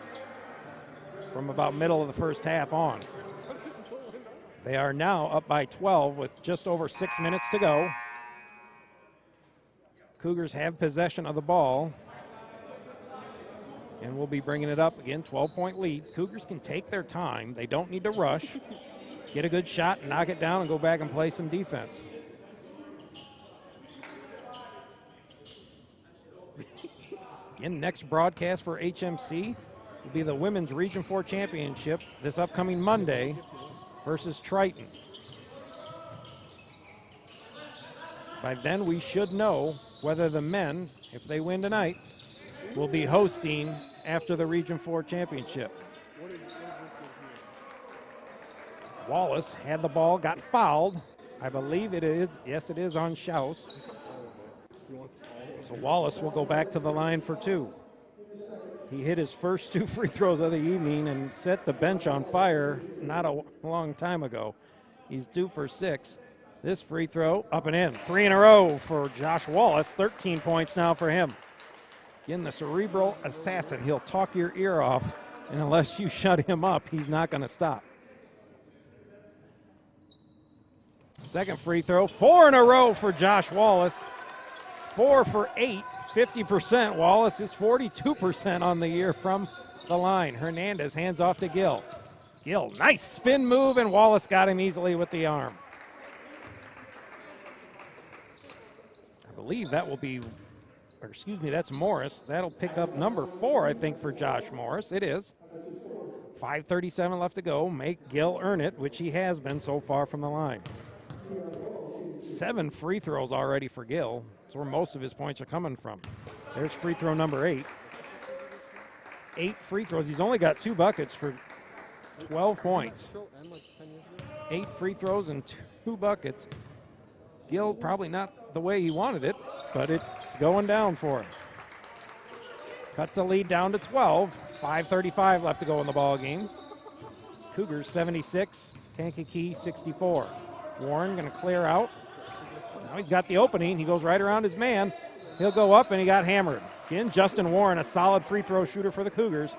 from about middle of the first half on. They are now up by 12 with just over 6 minutes to go. Cougars have possession of the ball. And we'll be bringing it up again, 12-point lead. Cougars can take their time. They don't need to rush. Get a good shot, knock it down, and go back and play some defense. Again, next broadcast for HMC will be the Women's Region 4 Championship this upcoming Monday versus Triton. By then, we should know whether the men, if they win tonight, will be hosting after the Region 4 Championship. Wallace had the ball, got fouled. I believe it is, yes, it is on Schaus. So Wallace will go back to the line for 2. He hit his first 2 free throws of the evening and set the bench on fire not a long time ago. He's due for 6. This free throw up and in. 3 in a row for Josh Wallace. 13 points now for him. Again, the cerebral assassin. He'll talk your ear off, and unless you shut him up, he's not going to stop. Second free throw, 4 in a row for Josh Wallace. 4 for 8, 50%. Wallace is 42% on the year from the line. Hernandez hands off to Gill. Gill, nice spin move, and Wallace got him easily with the arm. I believe that will be, or excuse me, that's Morris. That'll pick up number 4, I think, for Josh Morris. It is. 5:37 left to go. Make Gill earn it, which he has been so far from the line. 7 free throws already for Gill. That's where most of his points are coming from. There's free throw number 8. 8 free throws. He's only got 2 buckets for 12 points. 8 free throws and 2 buckets. Gill probably not the way he wanted it, but it's going down for him. Cuts the lead down to 12. 5:35 left to go in the ball game. Cougars 76, Kankakee 64. Warren going to clear out. Now he's got the opening. He goes right around his man. He'll go up, and he got hammered. Again, Justin Warren, a solid free throw shooter for the Cougars.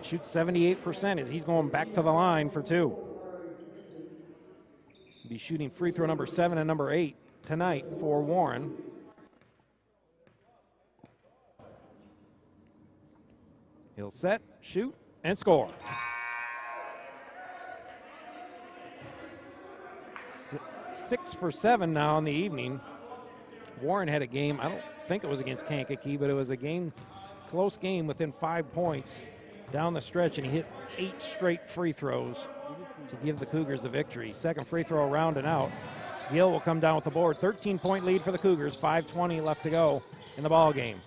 Shoots 78% as he's going back to the line for 2. He'll be shooting free throw number 7 and number 8 tonight for Warren. He'll set, shoot, and score. 6 for 7 now in the evening. Warren had a game, I don't think it was against Kankakee, but it was a game, close game within 5 points down the stretch, and he hit 8 straight free throws to give the Cougars the victory. Second free throw round and out. Gill will come down with the board. 13-point lead for the Cougars, 5:20 left to go in the ball game.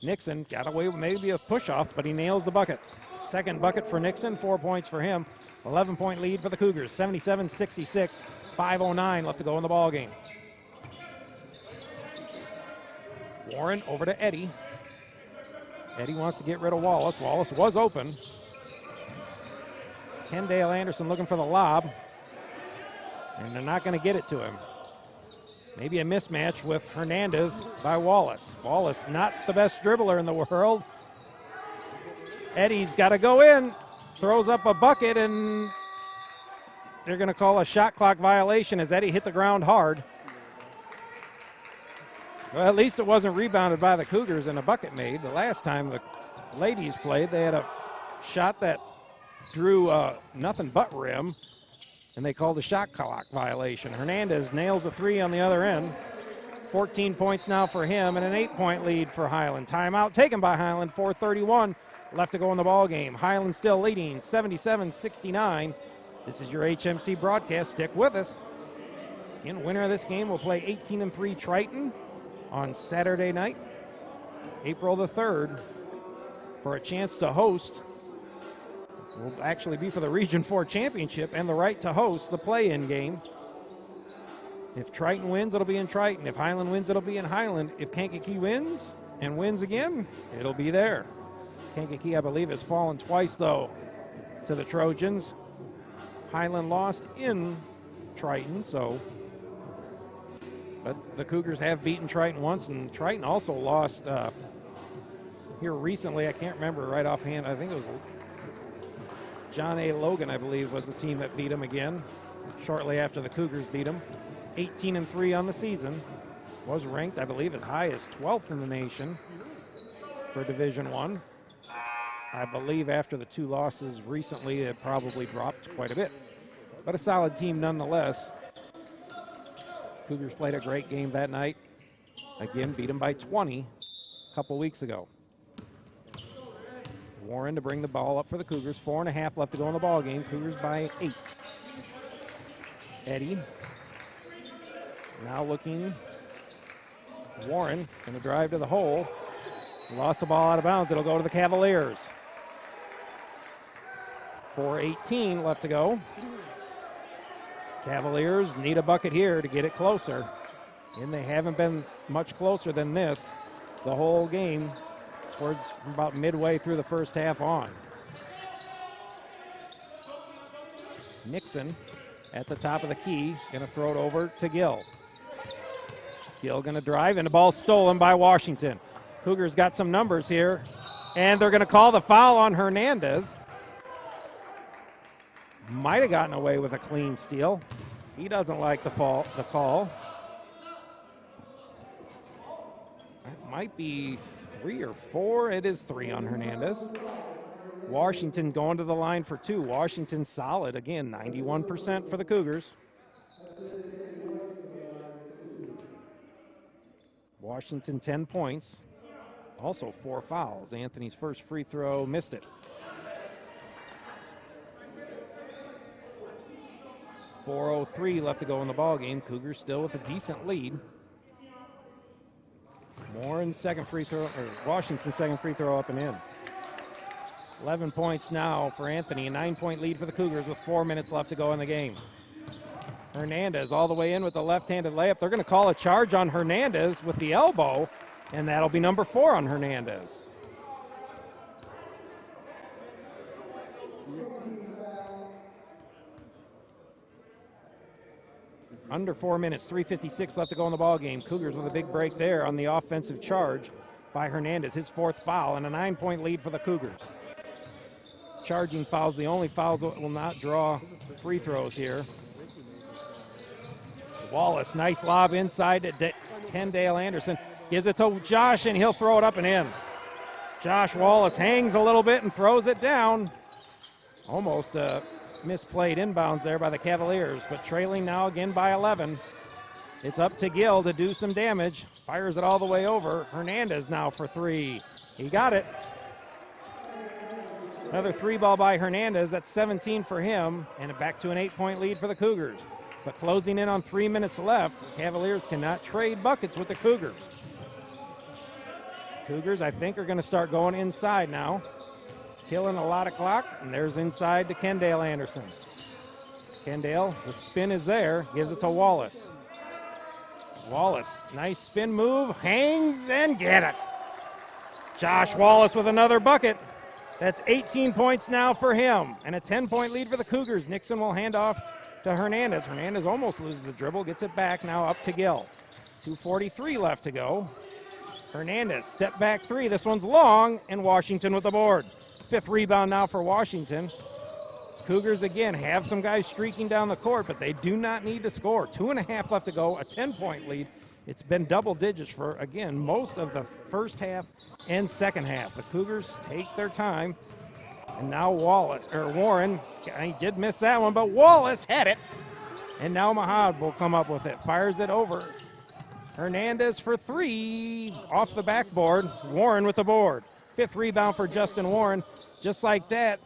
Nixon got away with maybe a push-off, but he nails the bucket. Second bucket for Nixon, 4 points for him. 11-point lead for the Cougars, 77-66, 5:09 left to go in the ball game. Warren over to Eddie. Eddie wants to get rid of Wallace. Wallace was open. Kendale Anderson looking for the lob, and they're not going to get it to him. Maybe a mismatch with Hernandez by Wallace. Wallace, not the best dribbler in the world. Eddie's got to go in, throws up a bucket, and they're going to call a shot clock violation as Eddie hit the ground hard. Well, at least it wasn't rebounded by the Cougars and a bucket made. The last time the ladies played, they had a shot that drew nothing but rim, and they called a shot clock violation. Hernandez nails a 3 on the other end. 14 points now for him, and an 8-point lead for Highland. Timeout taken by Highland, 4:31 left to go in the ball game. Highland still leading, 77-69. This is your HMC broadcast. Stick with us. Again, winner of this game will play 18-3 Triton on Saturday night, April the 3rd, for a chance to host. Will actually be for the Region 4 championship and the right to host the play-in game. If Triton wins, it'll be in Triton. If Highland wins, it'll be in Highland. If Kankakee wins and wins again, it'll be there. Kankakee, I believe, has fallen twice, though, to the Trojans. Highland lost in Triton, so. But the Cougars have beaten Triton once, and Triton also lost here recently. I can't remember right offhand. I think it was John A. Logan, I believe, was the team that beat him again shortly after the Cougars beat him. 18-3 on the season. Was ranked, I believe, as high as 12th in the nation for Division I. I believe after the 2 losses recently, it probably dropped quite a bit. But a solid team nonetheless. Cougars played a great game that night. Again, beat them by 20 a couple weeks ago. Warren to bring the ball up for the Cougars. 4.5 left to go in the ball game. Cougars by 8. Eddie now looking. Warren going to drive to the hole. Lost the ball out of bounds. It'll go to the Cavaliers. 4:18 left to go. Cavaliers need a bucket here to get it closer. And they haven't been much closer than this the whole game, towards about midway through the first half on. Nixon at the top of the key, going to throw it over to Gill. Gill going to drive, and the ball stolen by Washington. Cougars got some numbers here, and they're going to call the foul on Hernandez. Might have gotten away with a clean steal. He doesn't like the call. That might be 3 or 4. It is 3 on Hernandez. Washington going to the line for 2. Washington solid. Again, 91% for the Cougars. Washington 10 points. Also 4 fouls. Anthony's first free throw missed it. 4:03 left to go in the ball game. Cougars still with a decent lead. Warren's second free throw, or Washington's second free throw up and in. 11 points now for Anthony. A 9-point lead for the Cougars with 4 minutes left to go in the game. Hernandez all the way in with the left-handed layup. They're going to call a charge on Hernandez with the elbow, and that'll be number 4 on Hernandez. Under 4 minutes, 3:56 left to go in the ball game. Cougars with a big break there on the offensive charge by Hernandez, his 4th foul, and a 9-point lead for the Cougars. Charging fouls, the only fouls that will not draw free throws here. Wallace, nice lob inside to Kendall Anderson. Gives it to Josh, and he'll throw it up and in. Josh Wallace hangs a little bit and throws it down. Almost misplayed inbounds there by the Cavaliers, but trailing now again by 11. It's up to Gill to do some damage. Fires it all the way over. Hernandez now for 3. He got it. Another 3-ball by Hernandez. That's 17 for him, and back to an 8-point lead for the Cougars. But closing in on 3 minutes left, the Cavaliers cannot trade buckets with the Cougars. Cougars, I think, are going to start going inside now. Killing a lot of clock, and there's inside to Kendall Anderson. Kendall, the spin is there, gives it to Wallace. Wallace, nice spin move, hangs and get it. Josh Wallace with another bucket. That's 18 points now for him, and a 10-point lead for the Cougars. Nixon will hand off to Hernandez. Hernandez almost loses the dribble, gets it back, now up to Gill. 2:43 left to go. Hernandez, step back 3, this one's long, and Washington with the board. 5th rebound now for Washington. Cougars again have some guys streaking down the court, but they do not need to score. 2.5 left to go, a 10-point lead. It's been double digits for, again, most of the first half and second half. The Cougars take their time, and now Warren, he did miss that one, but Wallace had it, and now Mahad will come up with it. Fires it over. Hernandez for 3, off the backboard. Warren with the board. 5th rebound for Justin Warren. Just like that,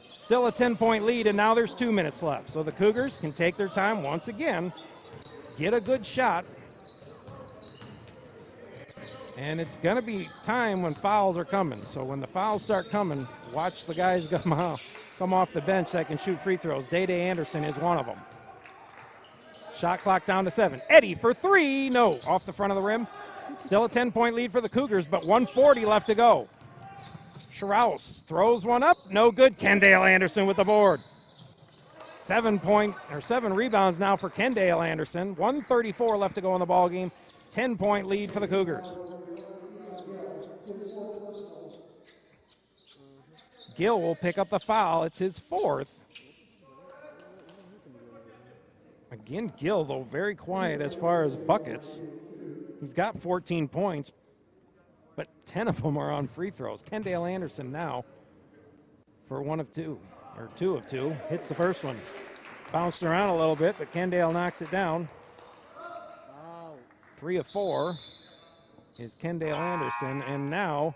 still a 10-point lead, and now there's 2 minutes left. So the Cougars can take their time once again, get a good shot. And it's going to be time when fouls are coming. So when the fouls start coming, watch the guys come off the bench that can shoot free throws. Day-Day Anderson is one of them. Shot clock down to 7. Eddie for 3. No, off the front of the rim. Still a 10-point lead for the Cougars, but 1:40 left to go. Schraus throws one up. No good. Kendall Anderson with the board. 7 rebounds now for Kendall Anderson. 1:34 left to go in the ball game. 10-point lead for the Cougars. Gill will pick up the foul. It's his 4th. Again, Gill, though, very quiet as far as buckets. He's got 14 points, but 10 of them are on free throws. Kendall Anderson now for 1 of 2, or 2 of 2. Hits the first one. Bounced around a little bit, but Kendall knocks it down. 3 of 4 is Kendall Anderson, and now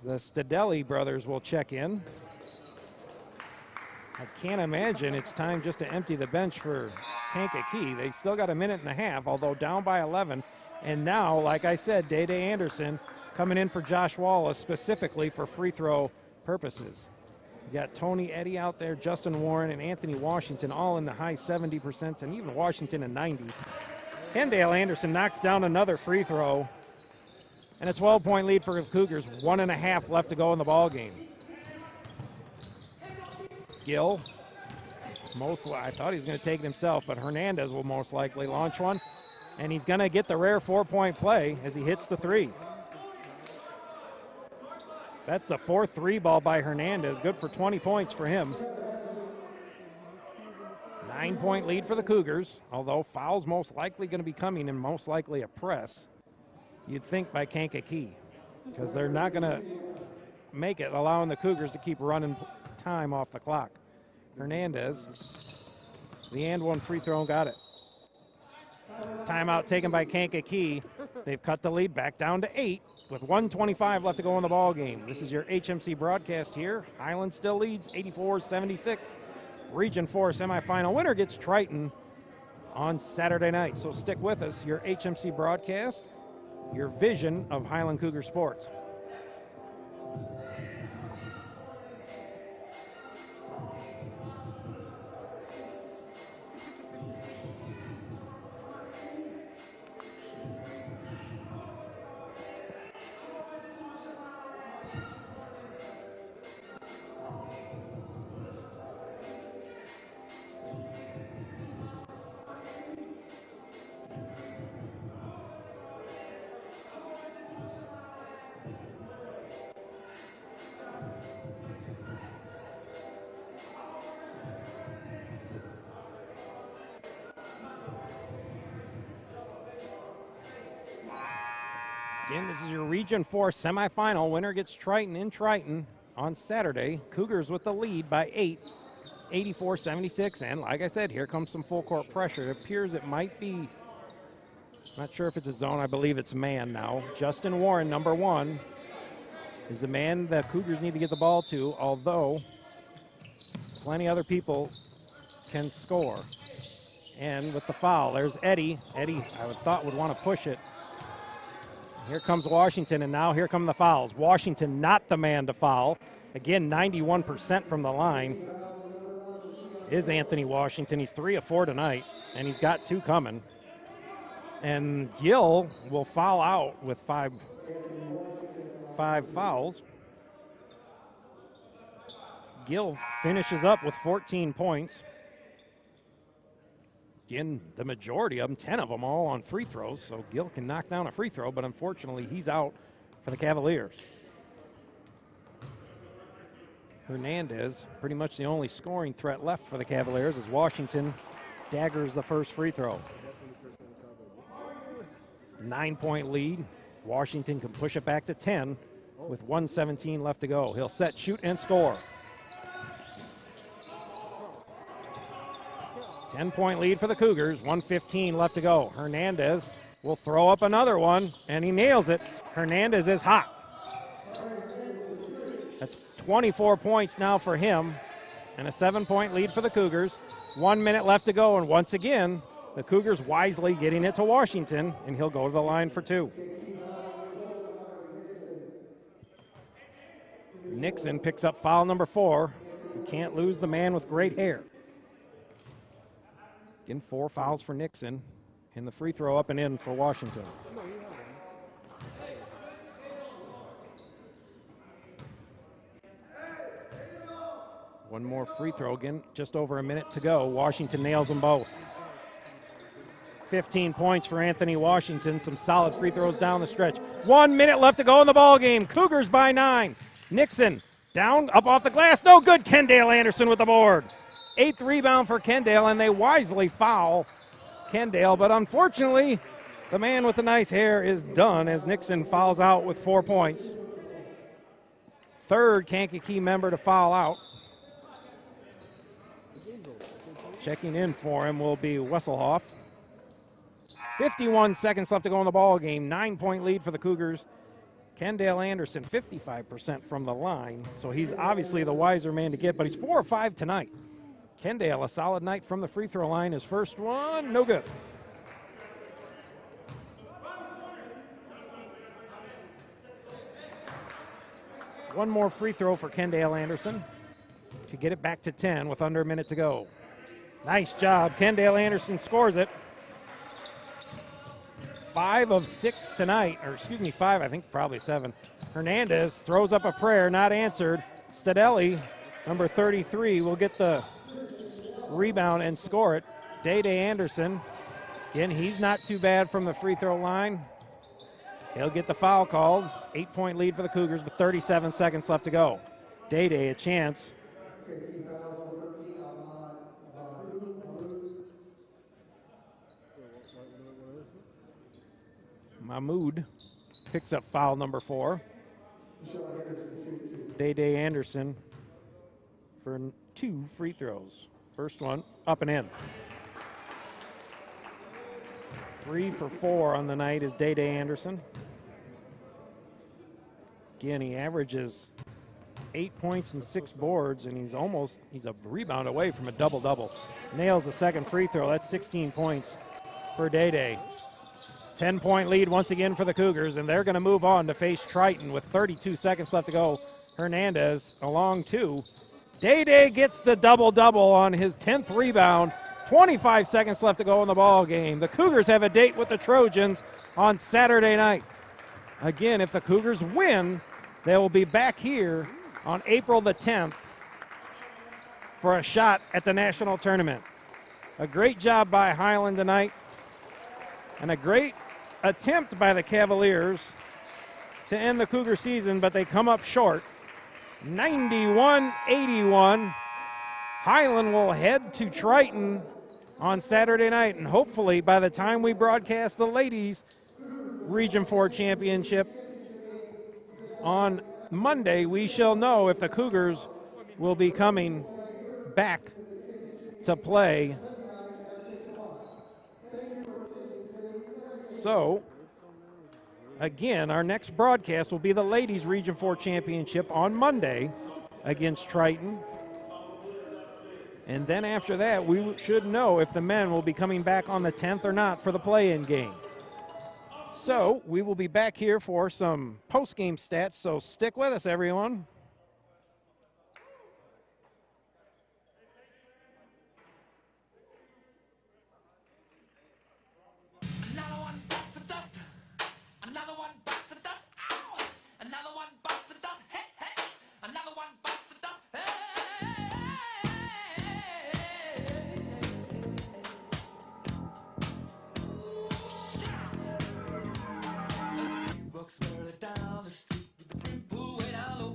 the Stadelli brothers will check in. I can't imagine it's time just to empty the bench for Kankakee. They still got a minute and a half, although down by 11. And now, like I said, Day-Day Anderson coming in for Josh Wallace specifically for free throw purposes. You got Tony Eddy out there, Justin Warren, and Anthony Washington all in the high 70%, and even Washington in 90. Kendall Anderson knocks down another free throw, and a 12-point lead for the Cougars. 1.5 left to go in the ball game. Gill, I thought he was going to take it himself, but Hernandez will most likely launch one, and he's going to get the rare 4-point play as he hits the 3. That's the 4th 3-ball by Hernandez. Good for 20 points for him. 9-point lead for the Cougars, although foul's most likely going to be coming and most likely a press. You'd think by Kankakee, because they're not going to make it, allowing the Cougars to keep running time off the clock. Hernandez, the and one free throw, and got it. Timeout taken by Kankakee. They've cut the lead back down to 8 with 1:25 left to go in the ball game. This is your HMC broadcast here. Highland still leads 84-76. Region 4 semifinal winner gets Triton on Saturday night. So stick with us, your HMC broadcast, your vision of Highland Cougar sports. Again, this is your Region 4 semifinal. Winner gets Triton in Triton on Saturday. Cougars with the lead by 8, 84-76. And like I said, here comes some full court pressure. It appears it might be, not sure if it's a zone. I believe it's man now. Justin Warren, number 1, is the man that Cougars need to get the ball to, although plenty other people can score. And with the foul, there's Eddie. Eddie, I would thought, would want to push it. Here comes Washington, and now here come the fouls. Washington not the man to foul. Again, 91% from the line is Anthony Washington. He's 3 of 4 tonight, and he's got 2 coming. And Gill will foul out with five fouls. Gill finishes up with 14 points. Again, the majority of them, 10 of them, all on free throws, so Gill can knock down a free throw, but unfortunately he's out for the Cavaliers. Hernandez, pretty much the only scoring threat left for the Cavaliers, as Washington daggers the first free throw. 9-point lead. Washington can push it back to 10 with 1:17 left to go. He'll set, shoot, and score. 10-point lead for the Cougars, 1:15 left to go. Hernandez will throw up another one, and he nails it. Hernandez is hot. That's 24 points now for him, and a 7-point lead for the Cougars. 1 minute left to go, and once again, the Cougars wisely getting it to Washington, and he'll go to the line for 2. Nixon picks up foul number 4. You can't lose the man with great hair. Again, 4 fouls for Nixon, and the free throw up and in for Washington. One more free throw, again, just over a minute to go. Washington nails them both. 15 points for Anthony Washington, some solid free throws down the stretch. 1 minute left to go in the ball game. Cougars by 9. Nixon down, up off the glass, no good. Kendale Anderson with the board. 8th rebound for Kendale, and they wisely foul Kendale, but unfortunately, the man with the nice hair is done as Nixon fouls out with 4 points. 3rd Kankakee member to foul out. Checking in for him will be Wesselhoff. 51 seconds left to go in the ball game. 9-point lead for the Cougars. Kendale Anderson, 55% from the line, so he's obviously the wiser man to get, but he's 4 of 5 tonight. Kendale, a solid night from the free throw line. His first one, no good. One more free throw for Kendale Anderson to get it back to 10 with under a minute to go. Nice job. Kendale Anderson scores it. 5 of 6 tonight, or excuse me, 5, I think probably 7. Hernandez throws up a prayer, not answered. Stadelli, number 33, will get the rebound and score it. Day-Day Anderson, again, he's not too bad from the free throw line. He'll get the foul called. 8-point lead for the Cougars with 37 seconds left to go. Day-Day a chance. Mahmoud picks up foul number 4. Day Anderson for 2 free throws. First one up and in. 3 for 4 on the night is Day Anderson. Again, he averages 8 points and 6 boards, and he's a rebound away from a double-double. Nails the second free throw. That's 16 points for Day. 10-point lead once again for the Cougars, and they're going to move on to face Triton with 32 seconds left to go. Hernandez along 2. Day gets the double-double on his 10th rebound. 25 seconds left to go in the ball game. The Cougars have a date with the Trojans on Saturday night. Again, if the Cougars win, they will be back here on April the 10th for a shot at the national tournament. A great job by Highland tonight, and a great attempt by the Cavaliers to end the Cougar season, but they come up short. 91-81. Highland will head to Triton on Saturday night, and hopefully by the time we broadcast the ladies' Region 4 championship on Monday, we shall know if the Cougars will be coming back to play. So, again, our next broadcast will be the ladies' Region 4 championship on Monday against Triton. And then after that, we should know if the men will be coming back on the 10th or not for the play-in game. So we will be back here for some post-game stats, so stick with us, everyone. Another one bites the dust. Another one bites the dust. Ow! Another one bites the dust. Hey, hey! Another one bites the dust. Walks slowly down the street with the brim pulled way down low.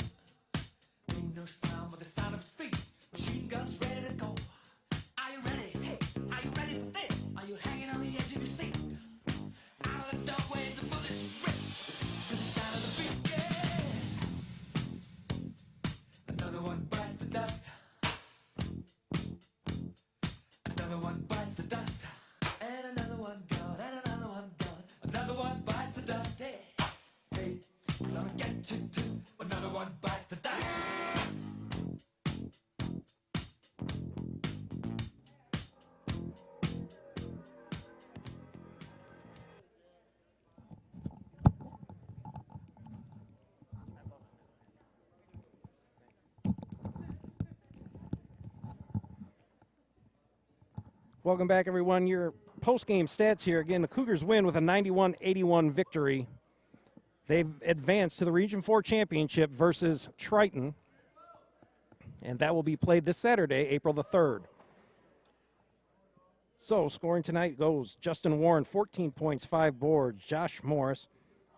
Ain't no sound but the sound of his feet. Machine guns ready to go. Are you ready? Hey, are you ready for this? Are you hanging on the edge of your seat? Out of the doorway, the bullets rip to the sound of the beat. Yeah. Another one bites the dust. Another one bites the dust. And another one gone. And another one gone. Another one bites the dust. Hey, hey, I'm gonna get you too. Another one bites the dust. Welcome back, everyone. Your post-game stats here. Again, the Cougars win with a 91-81 victory. They've advanced to the Region 4 championship versus Triton, and that will be played this Saturday, April the 3rd. So, scoring tonight goes Justin Warren, 14 points, 5 boards. Josh Morris,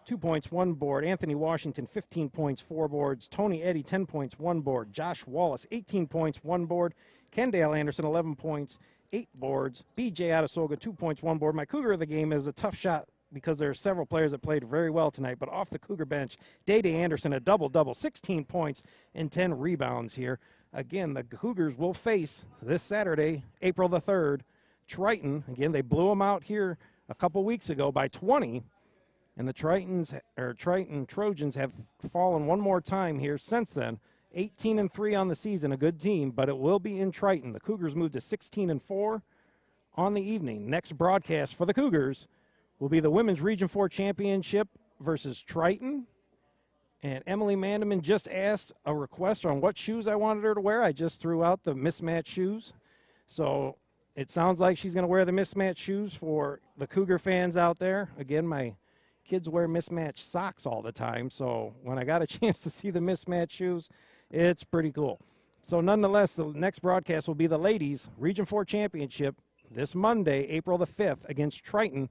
2 points, 1 board. Anthony Washington, 15 points, 4 boards. Tony Eddy, 10 points, 1 board. Josh Wallace, 18 points, 1 board. Kendale Anderson, 11 points, 8 boards. BJ Adesoga, 2 points, 1 board. My Cougar of the game is a tough shot because there are several players that played very well tonight, but off the Cougar bench, Day Anderson, a double-double, 16 points and 10 rebounds here. Again, the Cougars will face this Saturday, April the 3rd, Triton. Again, they blew them out here a couple weeks ago by 20, and the Triton Trojans have fallen one more time here since then. 18-3 on the season, a good team, but it will be in Triton. The Cougars moved to 16-4 on the evening. Next broadcast for the Cougars will be the Women's Region 4 Championship versus Triton. And Emily Mandeman just asked a request on what shoes I wanted her to wear. I just threw out the mismatched shoes. So it sounds like she's going to wear the mismatched shoes for the Cougar fans out there. Again, my kids wear mismatched socks all the time. So when I got a chance to see the mismatched shoes, it's pretty cool. So nonetheless, the next broadcast will be the ladies' Region 4 Championship this Monday, April the 5th, against Triton.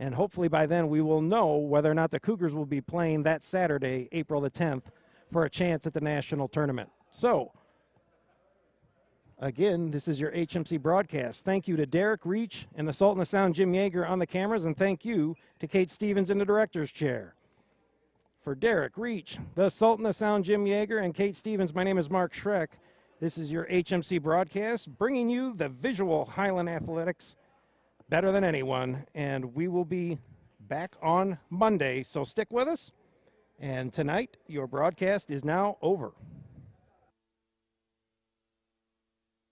And hopefully by then we will know whether or not the Cougars will be playing that Saturday, April the 10th, for a chance at the national tournament. So, Again, this is your HMC broadcast. Thank you to Derek Reach and the Sultan of Sound Jim Yeager on the cameras, and thank you to Kate Stevens in the director's chair. For Derek Reach, the Sultan of Sound Jim Yeager, and Kate Stevens, my name is Mark Schreck. This is your HMC broadcast, bringing you the visual Highland athletics better than anyone, and we will be back on Monday, so stick with us. And tonight, your broadcast is now over.